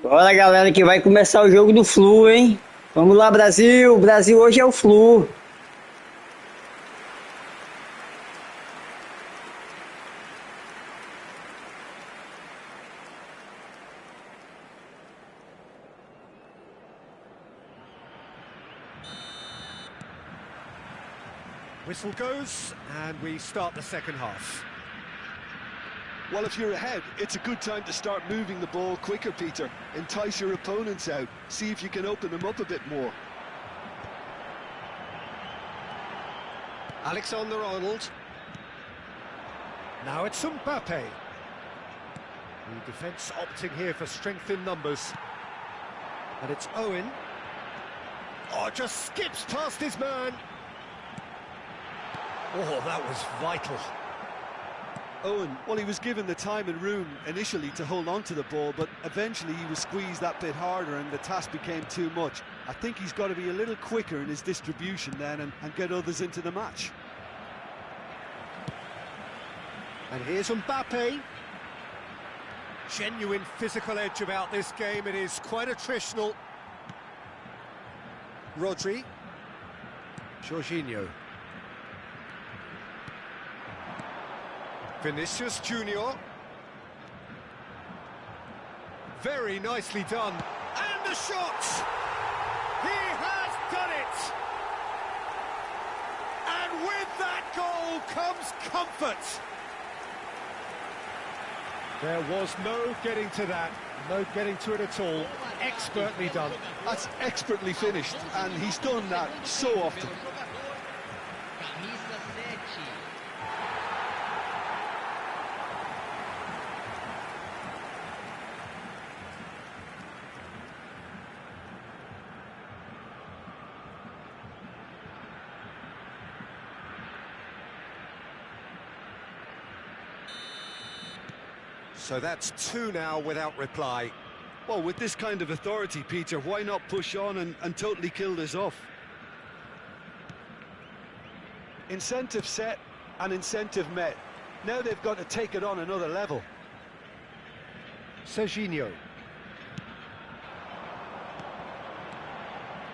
Bora, galera, que vai começar o jogo do Flu, hein? Vamos lá, Brasil! O Brasil hoje é o Flu. Whistle goes, and we start the second half. Well, if you're ahead, it's a good time to start moving the ball quicker, Peter. Entice your opponents out. See if you can open them up a bit more. Alexander-Arnold. Now it's Mbappe. The defence opting here for strength in numbers. And it's Owen. Oh, just skips past his man. Oh, that was vital. Owen, well, he was given the time and room initially to hold on to the ball, but eventually he was squeezed that bit harder and the task became too much. I think he's got to be a little quicker in his distribution then and get others into the match. And here's Mbappe. Genuine physical edge about this game. It is quite attritional. Rodri. Jorginho. Vinicius Junior. Very nicely done. And the shot! He has done it! And with that goal comes comfort. There was no getting to that, no getting to it at all. Expertly done. That's expertly finished, and he's done that so often. Camisa 7. So that's 2 now without reply. Well, with this kind of authority, Peter, why not push on and totally kill this off? Incentive set and incentive met. Now they've got to take it on another level. Serginho.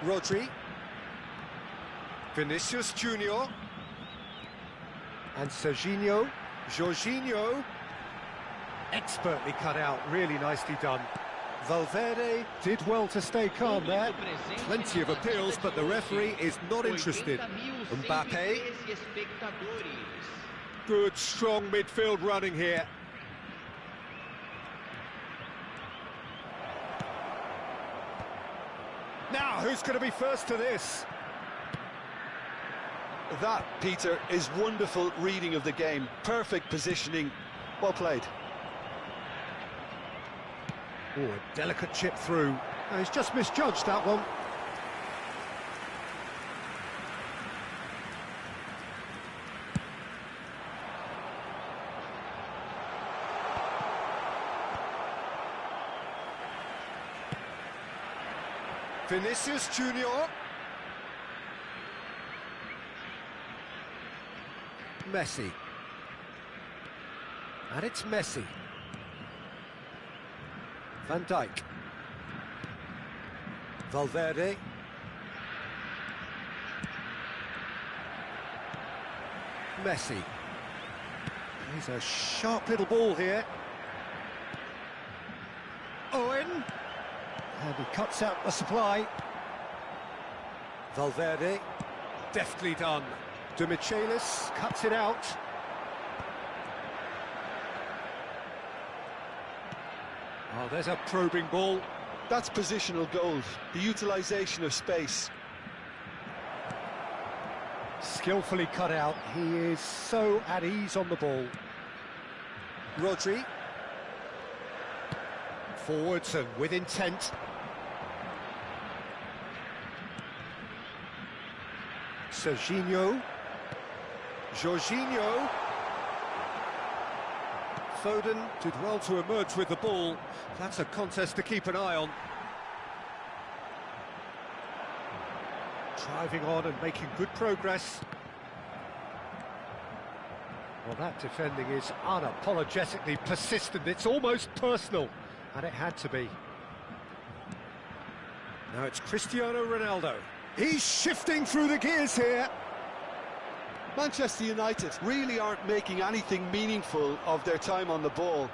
Rodri. Vinicius Junior. And Serginho. Jorginho. Expertly cut out, really nicely done. Valverde did well to stay calm there. Plenty of appeals, but the referee is not interested. Mbappe. Good, strong midfield running here. Now, who's going to be first to this? That, Peter, is wonderful reading of the game. Perfect positioning. Well played. Oh, a delicate chip through. He's just misjudged that one. Vinicius Junior. Messi. And it's Messi. Van Dijk. Valverde. Messi. He's a sharp little ball here. Owen. And he cuts out the supply. Valverde. Deftly done. De Michelis cuts it out. Oh, there's a probing ball. That's positional gold, the utilisation of space. Skillfully cut out. He is so at ease on the ball. Rodri. Forwards and with intent. Serginho. Jorginho. Foden did well to emerge with the ball. That's a contest to keep an eye on. Driving on and making good progress. Well, that defending is unapologetically persistent. It's almost personal, and it had to be. Now it's Cristiano Ronaldo. He's shifting through the gears here. Manchester United really aren't making anything meaningful of their time on the ball.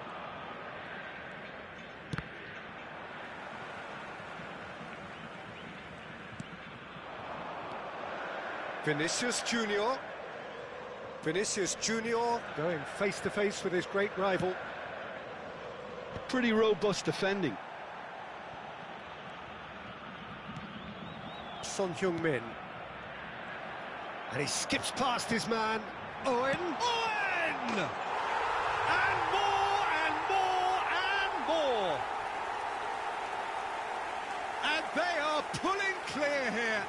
Vinicius Junior. Vinicius Junior going face-to-face with his great rival. Pretty robust defending. Son Heung-min. And he skips past his man, Owen. Owen! And more, and more, and more! And they are pulling clear here.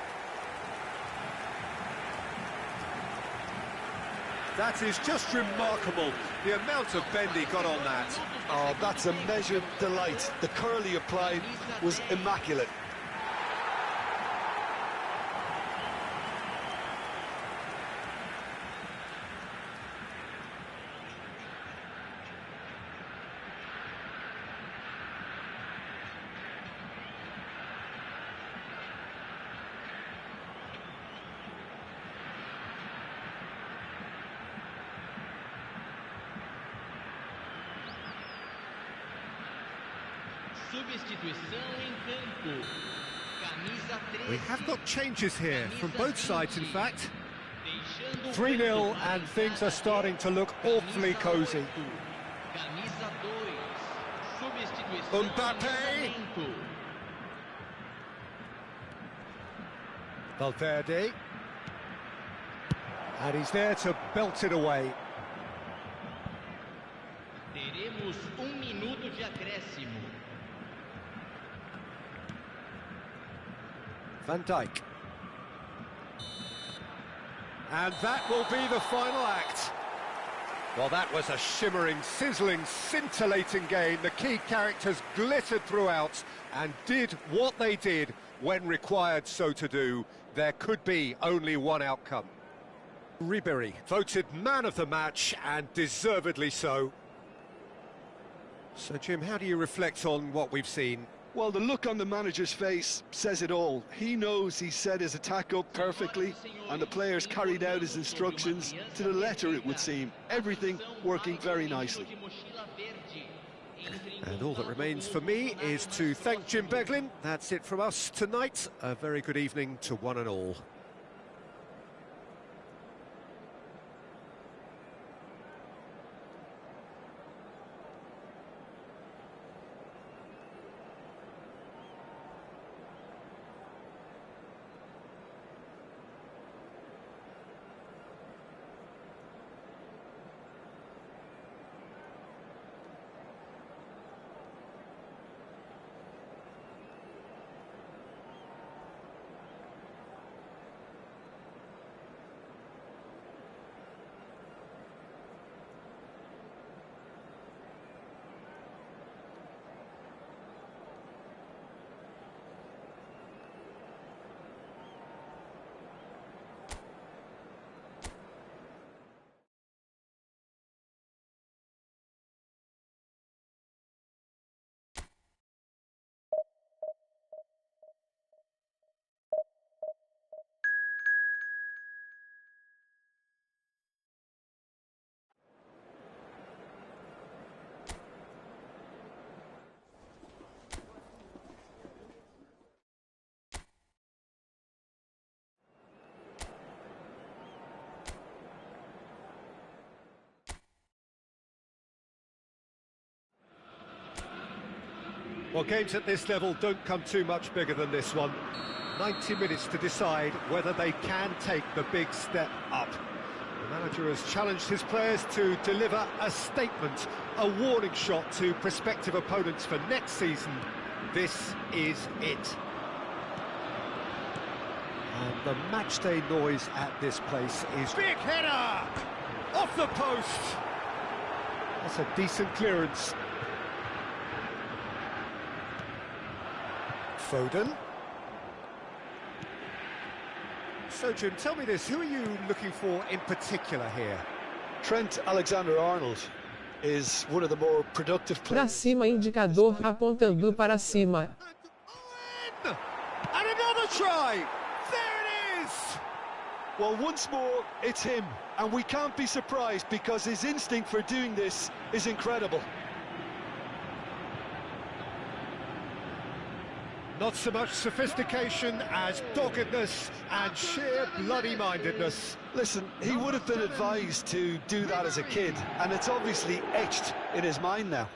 That is just remarkable, the amount of bend he got on that. Oh, that's a measured delight. The curl he applied was immaculate. We have got changes here from both sides, in fact. 3-0, and things are starting to look awfully cosy. Camisa 2. Mbappe. Valverde. And he's there to belt it away. Teremos minuto de acréscimo. Van Dijk. And that will be the final act. Well, that was a shimmering, sizzling, scintillating game. The key characters glittered throughout and did what they did when required so to do. There could be only one outcome. Ribery voted man of the match, and deservedly so. So, Jim, how do you reflect on what we've seen? Well, the look on the manager's face says it all. He knows he set his attack up perfectly, and the players carried out his instructions to the letter, it would seem. Everything working very nicely. And all that remains for me is to thank Jim Beglin. That's it from us tonight. A very good evening to one and all. Well, games at this level don't come too much bigger than this one. 90 minutes to decide whether they can take the big step up. The manager has challenged his players to deliver a statement, a warning shot to prospective opponents for next season. This is it. And the matchday noise at this place is... Big header! Off the post! That's a decent clearance. Foden. So, Jim, tell me this, who are you looking for in particular here? Trent Alexander-Arnold is one of the more productive Pra players. cima, indicador apontando para cima. And another try! There it is! Well, once more, it's him, and we can't be surprised because his instinct for doing this is incredible. Not so much sophistication as doggedness and sheer bloody-mindedness. Listen, he would have been advised to do that as a kid, and it's obviously etched in his mind now.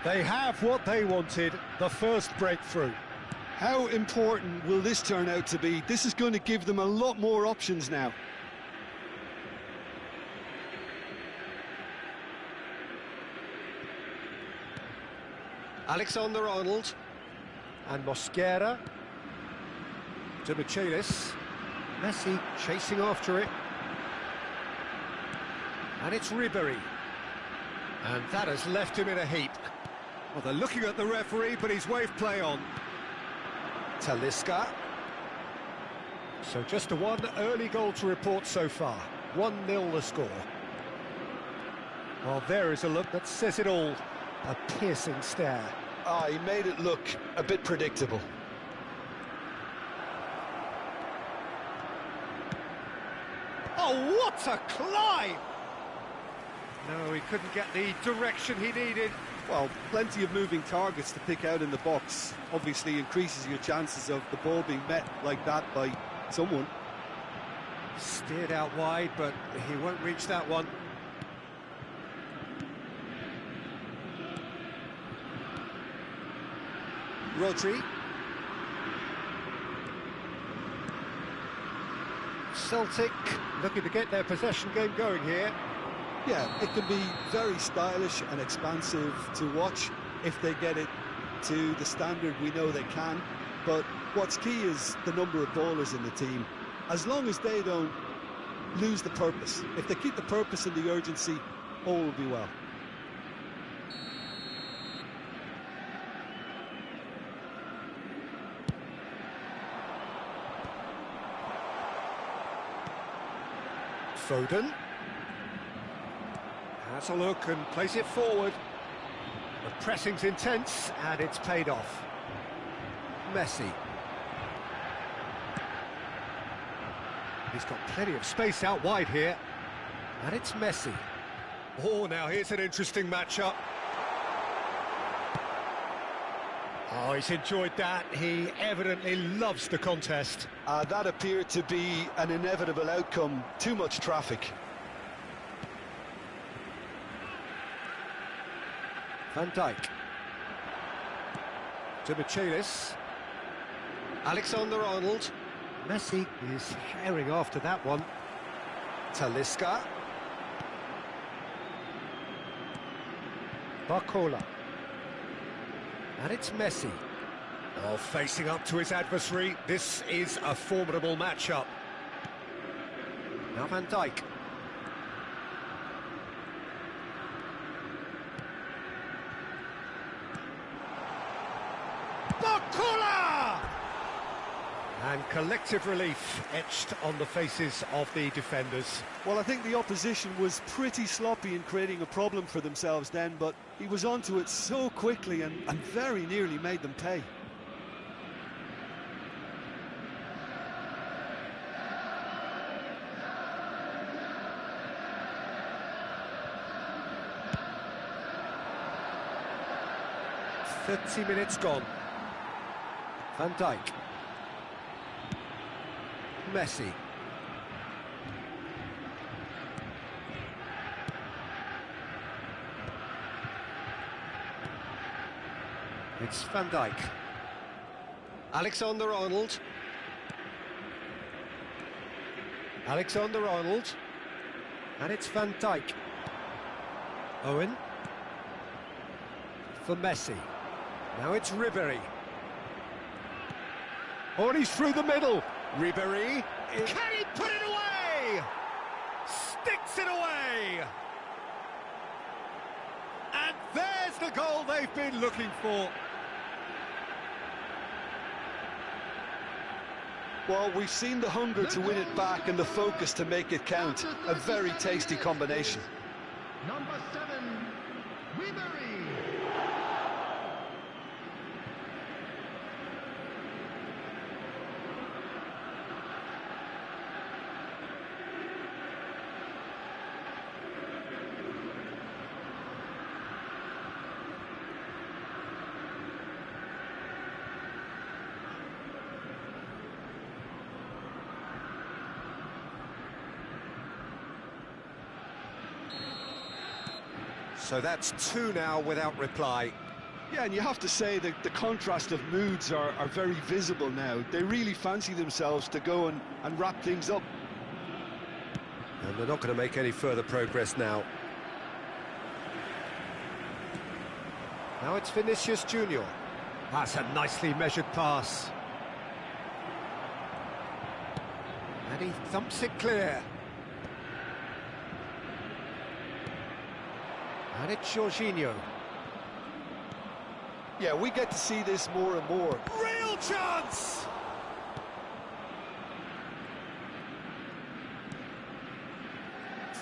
They have what they wanted, the first breakthrough. How important will this turn out to be? This is going to give them a lot more options now. Alexander-Arnold and Mosquera to Michelis. Messi chasing after it. And it's Ribery. And that has left him in a heap. Well, they're looking at the referee, but he's waved play on. Talisca. So just the one early goal to report so far. 1-0 the score. Well, there is a look that says it all. A piercing stare. Ah, he made it look a bit predictable. Oh, what a climb! No, he couldn't get the direction he needed. Well, plenty of moving targets to pick out in the box. Obviously increases your chances of the ball being met like that by someone. Steered out wide, but he won't reach that one. Rodri. Celtic looking to get their possession game going here. Yeah, it can be very stylish and expansive to watch if they get it to the standard we know they can. But what's key is the number of ballers in the team. As long as they don't lose the purpose, if they keep the purpose and the urgency, all will be well. Foden. Has a look and plays it forward. The pressing's intense and it's paid off. Messi. He's got plenty of space out wide here. And it's Messi. Oh, now here's an interesting matchup. Oh, he's enjoyed that. He evidently loves the contest. That appeared to be an inevitable outcome. Too much traffic. Van Dijk. To Michelis. Alexander-Arnold. Messi is herring after that one. Talisca. Barcola. And it's Messi. Oh, facing up to his adversary. This is a formidable matchup. Now Van Dijk. Barcola! And collective relief etched on the faces of the defenders. Well, I think the opposition was pretty sloppy in creating a problem for themselves then, but he was onto it so quickly and very nearly made them pay. Minutes gone. Van Dijk. Messi. It's Van Dijk. Alexander-Arnold. Alexander-Arnold. And it's Van Dijk. Owen. For Messi. Now it's Ribéry. Oh, and he's through the middle. Ribéry. Can he put it away? Sticks it away. And there's the goal they've been looking for. Well, we've seen the hunger to win it back and the focus to make it count. A very tasty combination. Number 7, Ribéry. So that's 2 now without reply. Yeah, and you have to say that the contrast of moods are very visible now. They really fancy themselves to go and wrap things up. And they're not going to make any further progress now. Now it's Vinicius Junior. That's a nicely measured pass. And he thumps it clear. And it's Jorginho. Yeah, we get to see this more and more. Real chance!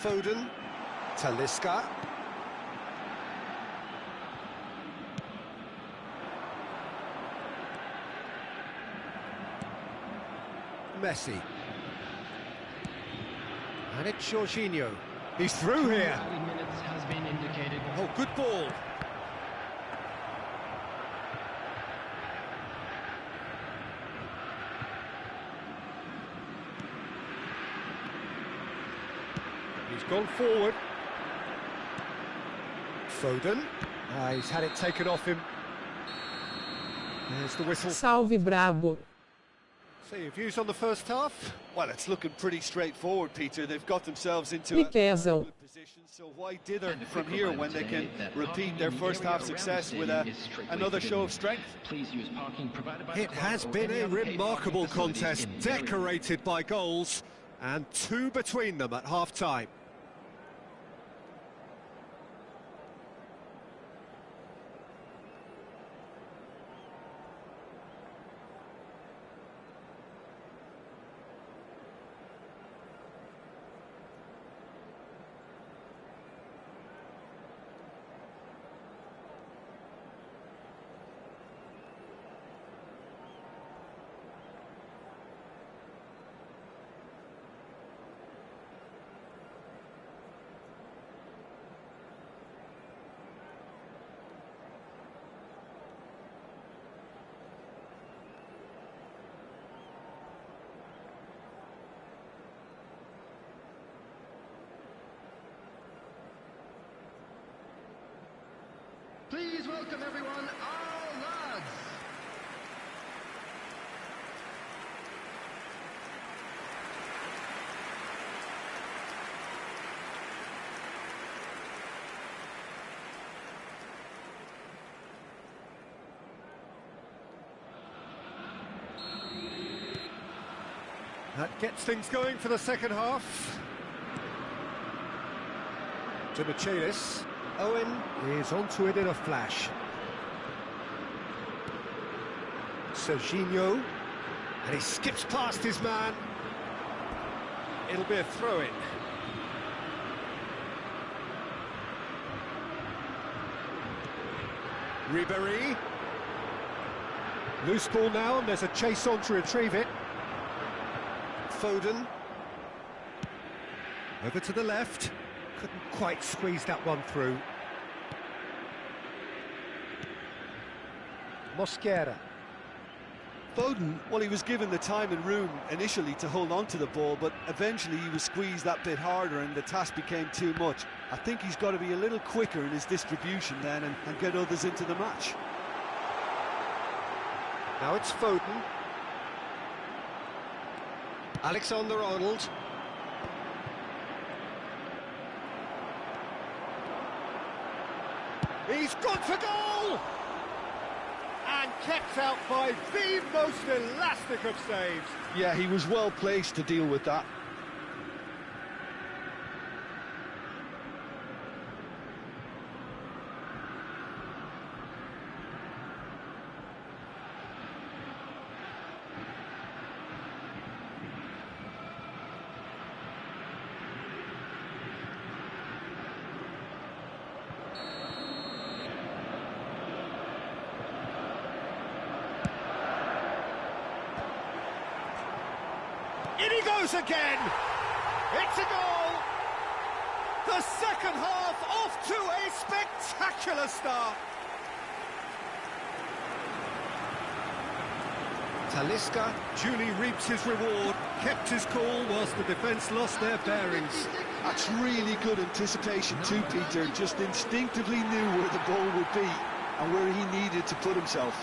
Foden. Talisca. Messi. And it's Jorginho. He's through here. Minutes has been indicated. Oh, good ball. He's gone forward. Foden. He's had it taken off him. There's the whistle. Salve Brabo. So your views on the first half? Well, it's looking pretty straightforward, Peter. They've got themselves into Me a pesam. good position, so why dither from here when they can repeat their first half success with another show of strength? Please use parking provided by It has been a remarkable contest, decorated by goals, and two between them at half-time. Please welcome everyone, our lads. That gets things going for the second half. To Michaelis. Owen is onto it in a flash. Serginho, and he skips past his man. It'll be a throw-in. Ribéry. Loose ball now, and there's a chase on to retrieve it. Foden. Over to the left. Couldn't quite squeeze that one through. Mosquera. Foden, well, he was given the time and room initially to hold on to the ball, but eventually he was squeezed that bit harder and the task became too much. I think he's got to be a little quicker in his distribution then and get others into the match. Now it's Foden. Alexander-Arnold. He's gone for goal! And kept out by the most elastic of saves. Yeah, he was well placed to deal with that. In he goes again! It's a goal! The second half off to a spectacular start! Talisca duly reaps his reward, kept his cool whilst the defence lost their bearings. That's really good anticipation too, Peter. Just instinctively knew where the ball would be and where he needed to put himself.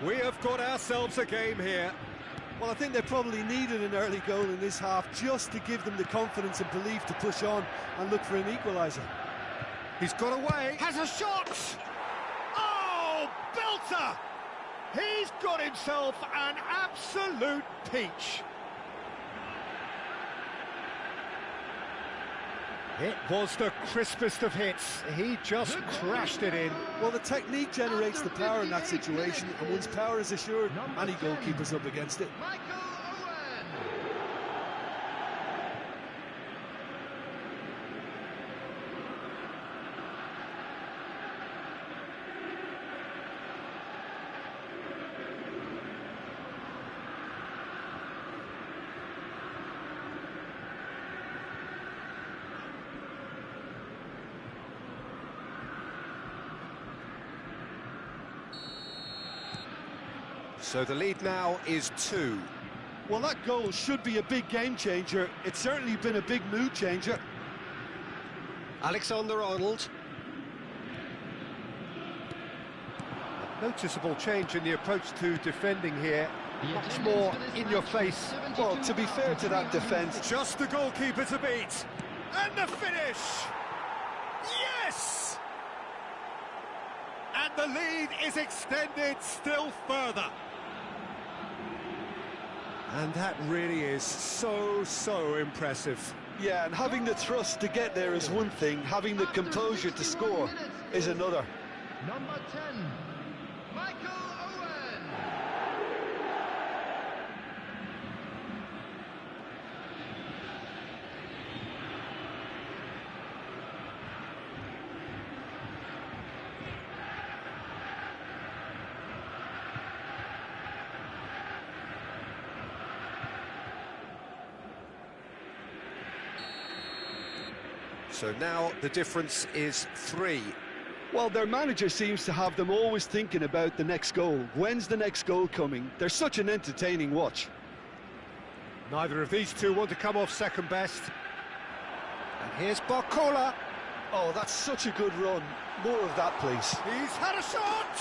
We have got ourselves a game here. Well, I think they probably needed an early goal in this half just to give them the confidence and belief to push on and look for an equaliser. He's got away, has a shot! Oh, belter! He's got himself an absolute peach. It was the crispest of hits. He just crashed it in. Well, the technique generates the power in that situation, and once power is assured, any goalkeeper's up against it. So the lead now is 2. Well, that goal should be a big game changer. It's certainly been a big mood changer. Alexander-Arnold. Noticeable change in the approach to defending here. Much more in your face. Well, to be fair to that defence, Just the goalkeeper to beat. And the finish! Yes! And the lead is extended still further. And that really is so impressive. yeah, and having the thrust to get there is one thing, having the composure to score is another. Number 10, Michael Owen. So now the difference is 3. Well, their manager seems to have them always thinking about the next goal. When's the next goal coming? They're such an entertaining watch. Neither of these two want to come off second best. And here's Barcola. Oh, that's such a good run. More of that, please. He's had a shot!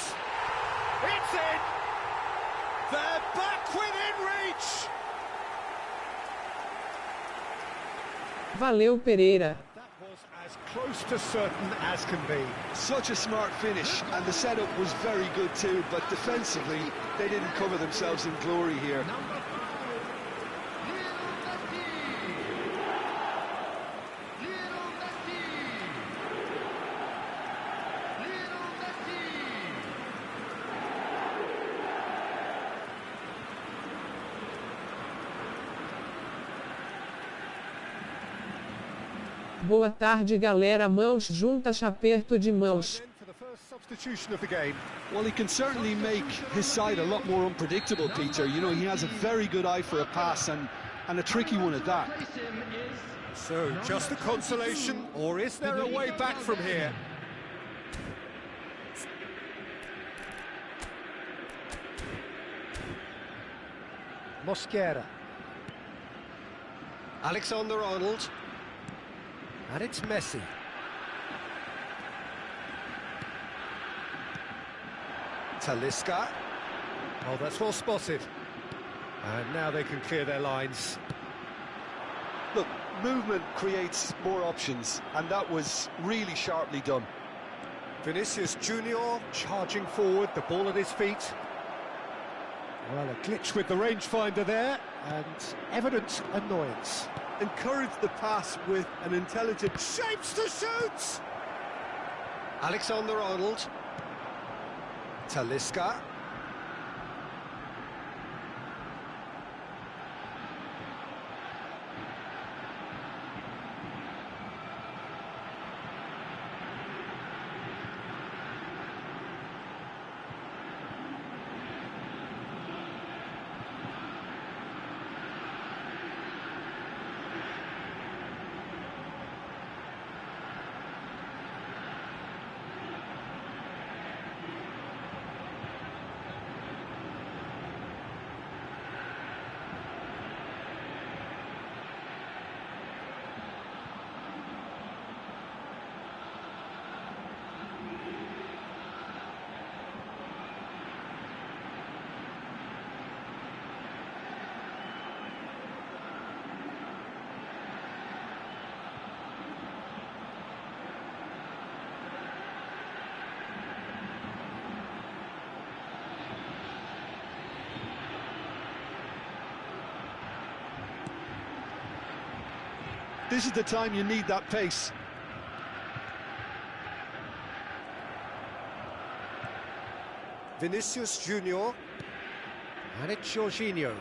It's in! They're back within reach! Valeu, Pereira. That was as close to certain as can be. Such a smart finish, and the setup was very good too, but defensively, they didn't cover themselves in glory here. Number 5, Lionel Messi. Lionel Messi. Boa tarde, galera. Mãos juntas, aperto de mãos. For the first substitution of the game. Well, he can certainly make his side a lot more unpredictable, Peter. You know, he has a very good eye for a pass, and a tricky one at that. Place him is So, just a consolation, or is there a way back from here? Mosquera. Alexander-Arnold. And it's Messi. Talisca. Oh, that's well spotted. And now they can clear their lines. Look, movement creates more options, and that was really sharply done. Vinicius Junior charging forward, the ball at his feet. Well, a glitch with the rangefinder there, and evident annoyance. Encourage the pass with an intelligent... Shapes to shoot! Alexander-Arnold. Talisca. This is the time you need that pace. Vinicius Junior, and it's Jorginho.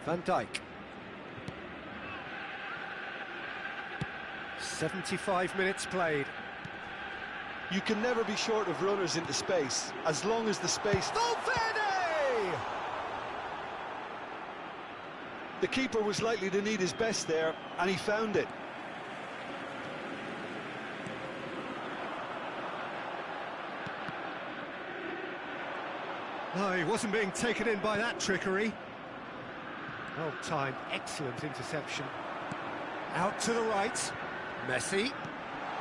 Van Dijk. 75 minutes played. You can never be short of runners into space, as long as the space... Valverde! The keeper was likely to need his best there, and he found it. No, he wasn't being taken in by that trickery. Well timed, excellent interception. Out to the right, Messi.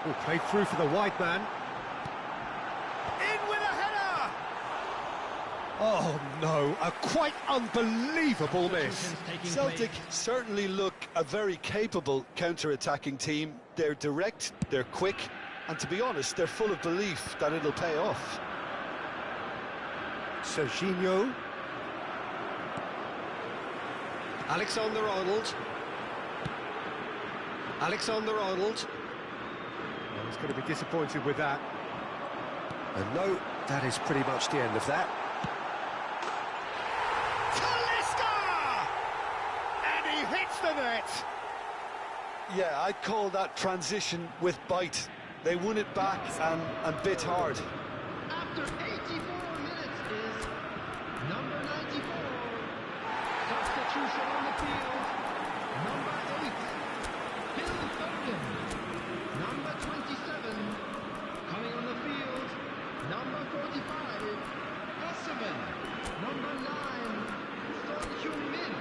Oh, played through for the wide man. In with a header! Oh no, a quite unbelievable miss. Celtic certainly look a very capable counter-attacking team. They're direct, they're quick, and to be honest, they're full of belief that it'll pay off. Jorginho. Alexander-Arnold. Alexander-Arnold. Well, he's going to be disappointed with that. And no, that is pretty much the end of that. Talisca! And he hits the net! Yeah, I'd call that transition with bite. They won it back and bit hard. After 84 minutes is number 94. Substitution on the field. Number 8, Phil Foden. Number 27, coming on the field. Number 45, Osimhen. Number 9, Son Heung-min.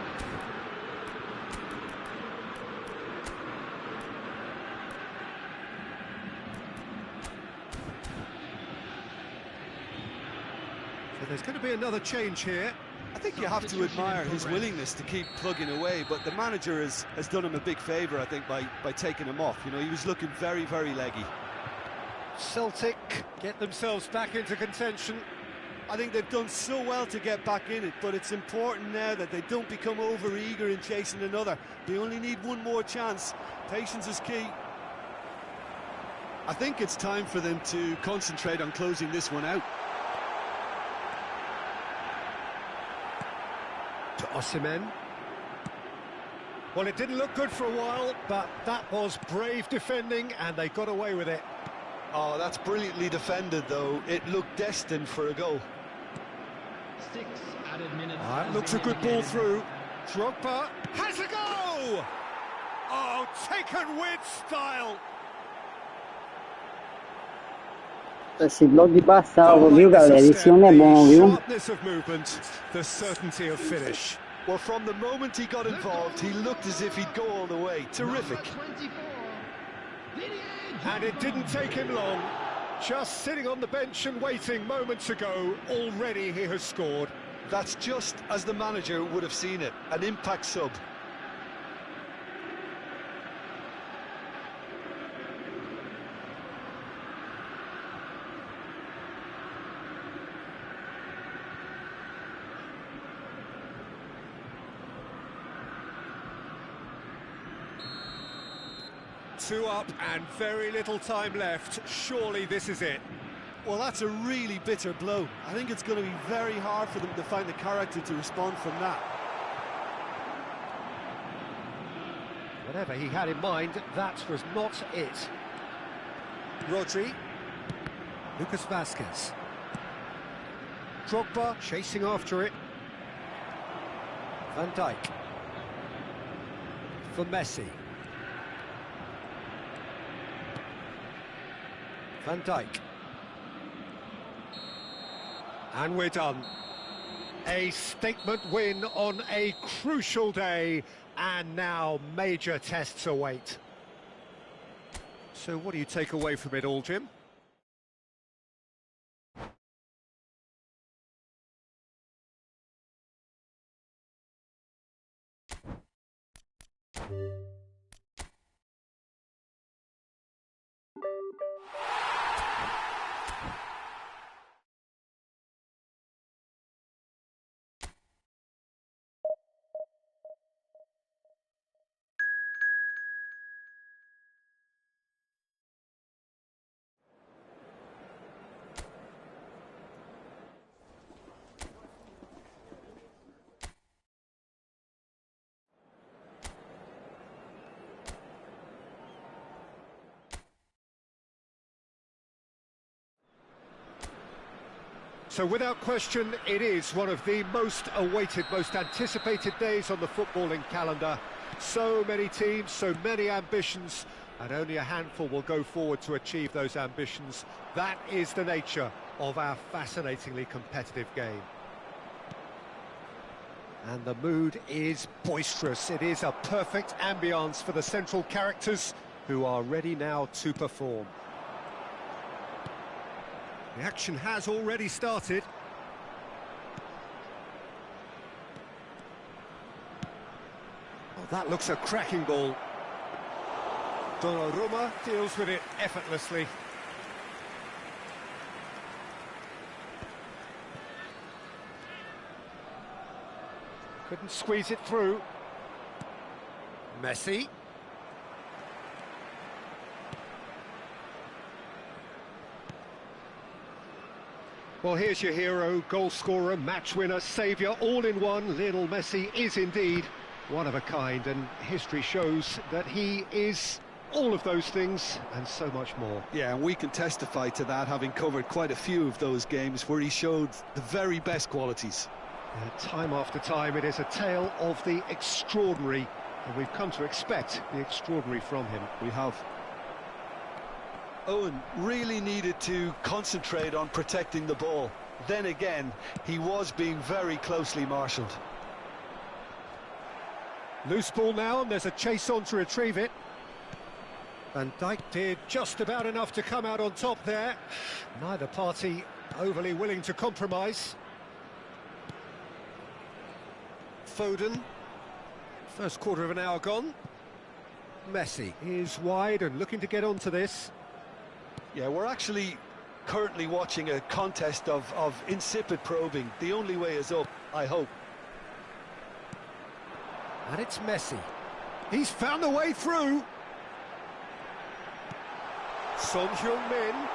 So there's going to be another change here. I think you have to admire his willingness to keep plugging away, but the manager has done him a big favour, I think, by taking him off. You know, he was looking very, very leggy. Celtic get themselves back into contention. I think they've done so well to get back in it, but it's important now that they don't become over-eager in chasing another. They only need one more chance. Patience is key. I think it's time for them to concentrate on closing this one out. To Osimhen. Well, it didn't look good for a while, but that was brave defending, and they got away with it. Oh, that's brilliantly defended, though. It looked destined for a goal. 6 added minutes. That looks a good ball through. Drogba has a go! Oh, taken with style. Esse blog de salva, viu, galera? Esse homem é bom, viu? Sharpness of movement, the certainty of finish. Well, from the moment he got involved, he looked as if he'd go all the way. Terrific. And it didn't take him long. Just sitting on the bench and waiting moments ago, already he has scored. That's just as the manager would have seen it, an impact sub. Two up and very little time left. Surely this is it. Well, that's a really bitter blow. I think it's going to be very hard for them to find the character to respond from that. Whatever he had in mind, that was not it. Rodri. Lucas Vazquez. Drogba chasing after it. Van Dijk. For Messi. Van Dijk. And we're done. A statement win on a crucial day, and now major tests await. So what do you take away from it all, Jim? So without question, it is one of the most awaited, most anticipated days on the footballing calendar. So many teams, so many ambitions, and only a handful will go forward to achieve those ambitions. That is the nature of our fascinatingly competitive game. And the mood is boisterous. It is a perfect ambience for the central characters who are ready now to perform. The action has already started. Oh, that looks a cracking ball. Donnarumma deals with it effortlessly. Couldn't squeeze it through. Messi. Well, here's your hero, goal scorer, match winner, saviour, all in one. Lionel Messi is indeed one of a kind, and history shows that he is all of those things and so much more. Yeah, and we can testify to that, having covered quite a few of those games where he showed the very best qualities. Time after time, it is a tale of the extraordinary, and we've come to expect the extraordinary from him. We have. Owen really needed to concentrate on protecting the ball. Then again, he was being very closely marshalled. Loose ball now, and there's a chase on to retrieve it. Van Dijk did just about enough to come out on top there. Neither party overly willing to compromise. Foden. First quarter of an hour gone. Messi is wide and looking to get onto this. Yeah, we're actually currently watching a contest of insipid probing. The only way is up, I hope. And it's Messi. He's found the way through. Son Heung-min.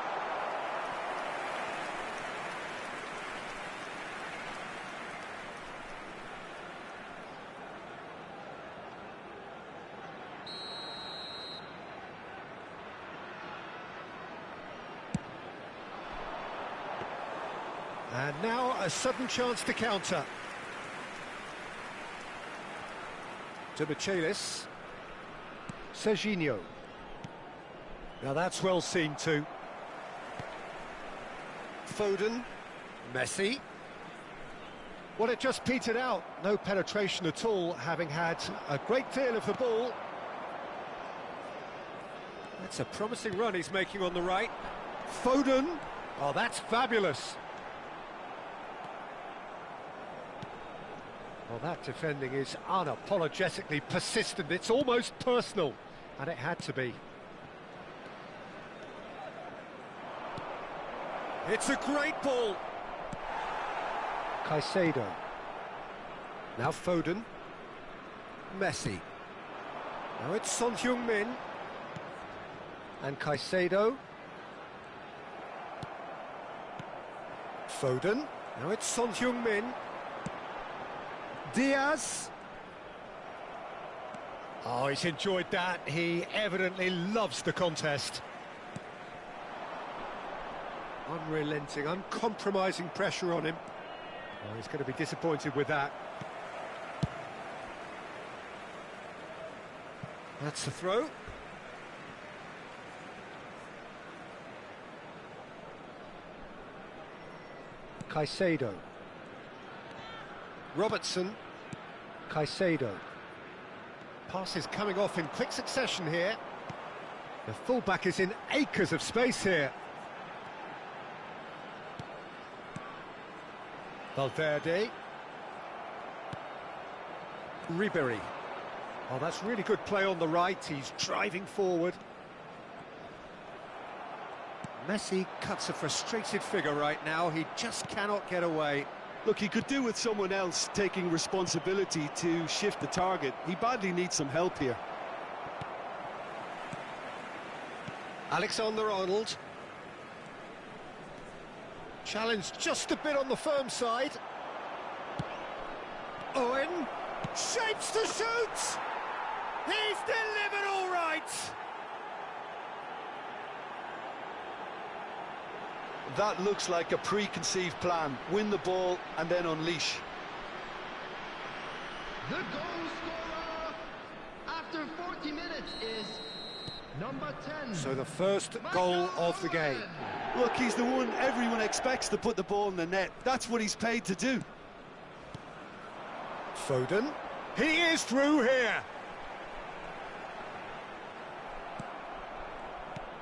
And now a sudden chance to counter. To Michelis. Serginho. Now that's well seen too. Foden. Messi. Well, it just petered out. No penetration at all, having had a great deal of the ball. That's a promising run he's making on the right. Foden. Oh, that's fabulous. Well, that defending is unapologetically persistent. It's almost personal, and it had to be. It's a great ball. Caicedo. Now Foden. Messi. Now it's Son Heung-min. And Caicedo. Foden. Now it's Son Heung-min. Diaz. Oh, he's enjoyed that. He evidently loves the contest. Unrelenting, uncompromising pressure on him. Oh, he's going to be disappointed with that. That's the throw. Caicedo. Robertson. Caicedo. Passes coming off in quick succession here. The fullback is in acres of space here. Valverde. Ribery. Oh, that's really good play on the right. He's driving forward. Messi cuts a frustrated figure right now. He just cannot get away. Look, he could do with someone else taking responsibility to shift the target. He badly needs some help here. Alexander-Arnold. Challenged just a bit on the firm side. Owen shapes to shoot. He's delivered all right. that looks like a preconceived plan. Win the ball and then unleash. The goal scorer after 40 minutes is number 10. So the first goal of the game. Look, he's the one everyone expects to put the ball in the net. That's what he's paid to do. Foden. He is through here.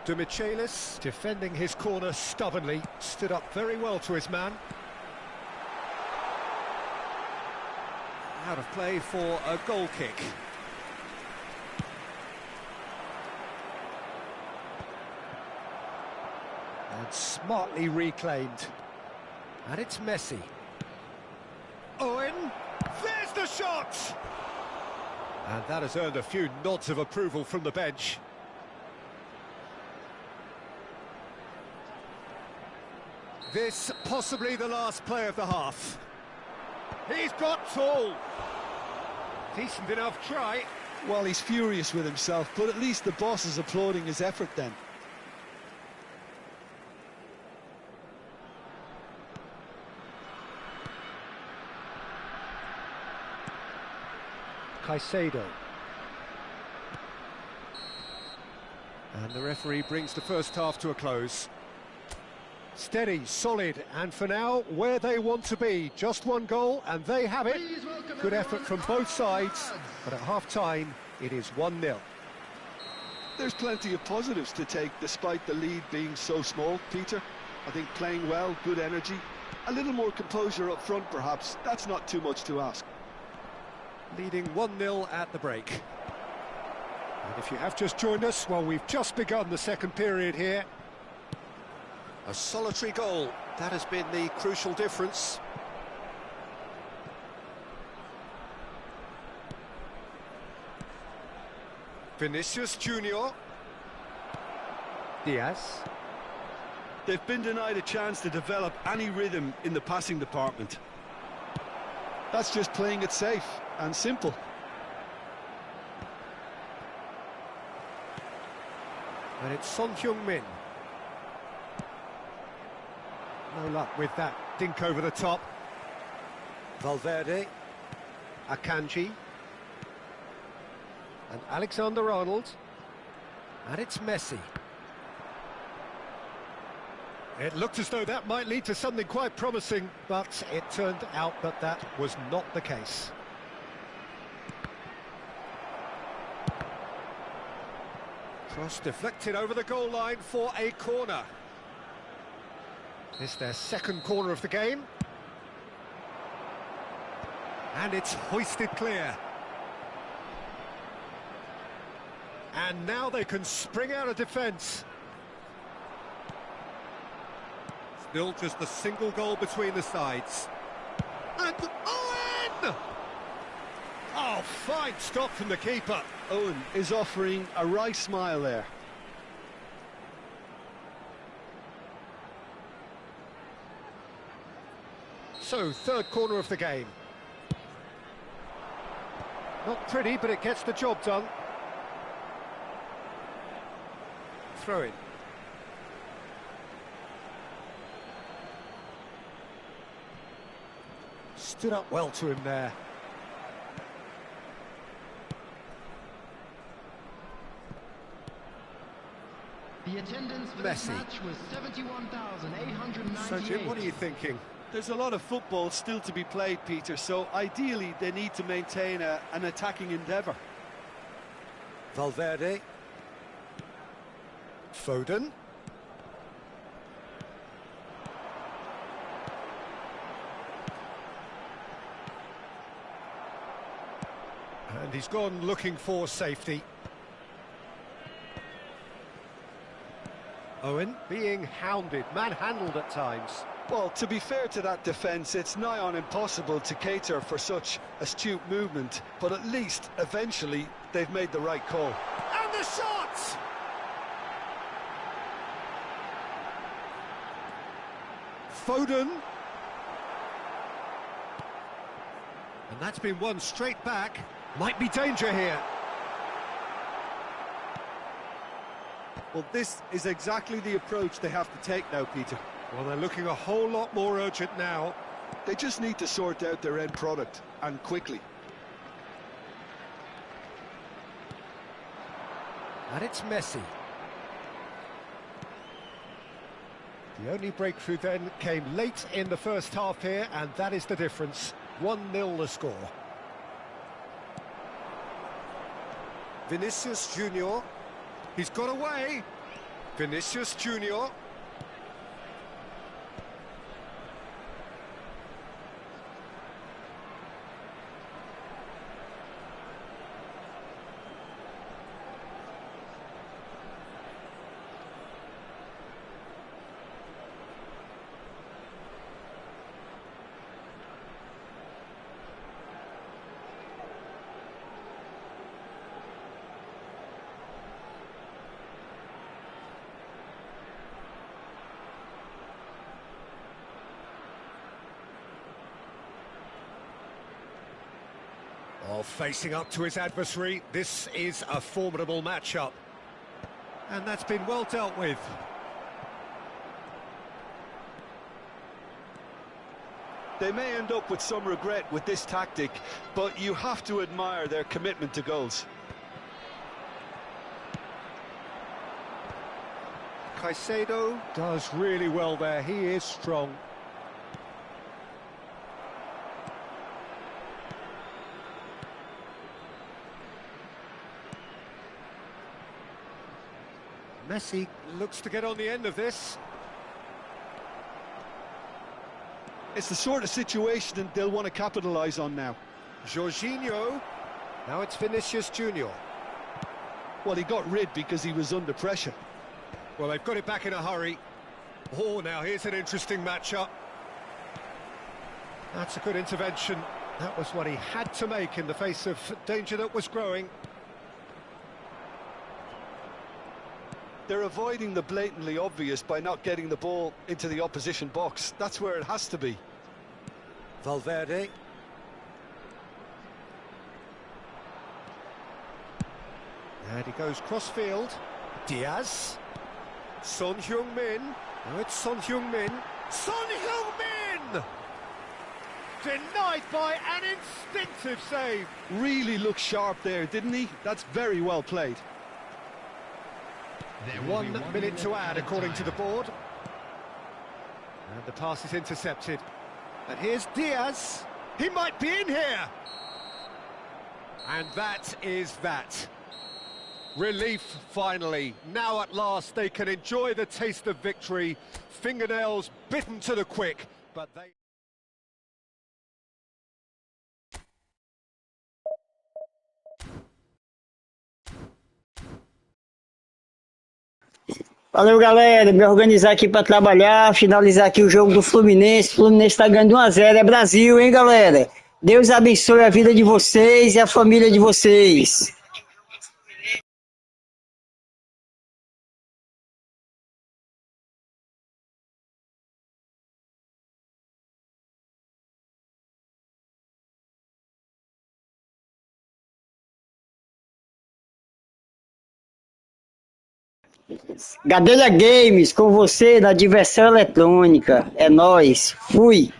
Demichelis, defending his corner stubbornly, stood up very well to his man. Out of play for a goal kick. And smartly reclaimed. And it's Messi. Owen, there's the shot! And that has earned a few nods of approval from the bench. This possibly the last play of the half. He's got tall. Decent enough try. Well, he's furious with himself, but at least the boss is applauding his effort then. Caicedo. And the referee brings the first half to a close. Steady, solid, and for now, where they want to be. Just one goal, and they have it. Good effort from both sides, but at half-time, it is 1-0. There's plenty of positives to take, despite the lead being so small, Peter. I think playing well, good energy, a little more composure up front, perhaps. That's not too much to ask. Leading 1-0 at the break. And if you have just joined us, well, we've just begun the second period here. A solitary goal, that has been the crucial difference. Vinicius Junior. Diaz. They've been denied a chance to develop any rhythm in the passing department. That's just playing it safe and simple. And it's Son Heung-min. No luck with that dink over the top. Valverde, Akanji, and Alexander-Arnold, and it's Messi. It looked as though that might lead to something quite promising, but it turned out that that was not the case. Cross deflected over the goal line for a corner. It's their second corner of the game. And it's hoisted clear. And now they can spring out of defence. Still just a single goal between the sides. And Owen! Oh, fine stop from the keeper. Owen is offering a wry smile there. So, third corner of the game. Not pretty, but it gets the job done. Throw in. Stood up well to him there. The attendance for Messi. this match was 71,898. So, Jim, what are you thinking? There's a lot of football still to be played, Peter, so ideally they need to maintain an attacking endeavour. Valverde. Foden. And he's gone looking for safety. Owen being hounded, manhandled at times. Well, to be fair to that defence, it's nigh on impossible to cater for such astute movement, but at least, eventually, they've made the right call. And the shot! Foden. And that's been won straight back. Might be danger here. Well, this is exactly the approach they have to take now, Peter. Well, they're looking a whole lot more urgent now. They just need to sort out their end product, and quickly. And it's Messi. The only breakthrough then came late in the first half here, and that is the difference. 1-0 the score. Vinicius Junior. He's got away. Vinicius Junior. Oh, facing up to his adversary, this is a formidable matchup. And that's been well dealt with. They may end up with some regret with this tactic, but you have to admire their commitment to goals. Caicedo does really well there, he is strong. Messi looks to get on the end of this. It's the sort of situation that they'll want to capitalise on now. Jorginho. Now it's Vinicius Junior. Well, he got rid because he was under pressure. Well, they've got it back in a hurry. Oh, now here's an interesting matchup. That's a good intervention. That was what he had to make in the face of danger that was growing. They're avoiding the blatantly obvious by not getting the ball into the opposition box. That's where it has to be. Valverde. And he goes cross-field. Diaz. Son Heung-min. Now it's Son Heung-min. Son Heung-min! Denied by an instinctive save. Really looked sharp there, didn't he? That's very well played. 1 minute to add, according to the board. And the pass is intercepted. And here's Diaz. He might be in here. And that is that. Relief, finally. Now at last they can enjoy the taste of victory. Fingernails bitten to the quick, but they... Valeu, galera. Me organizar aqui para trabalhar, finalizar aqui o jogo do Fluminense. O Fluminense tá ganhando 1-0. É Brasil, hein, galera? Deus abençoe a vida de vocês e a família de vocês. Gadelha Games, com você na diversão eletrônica. É nóis. Fui.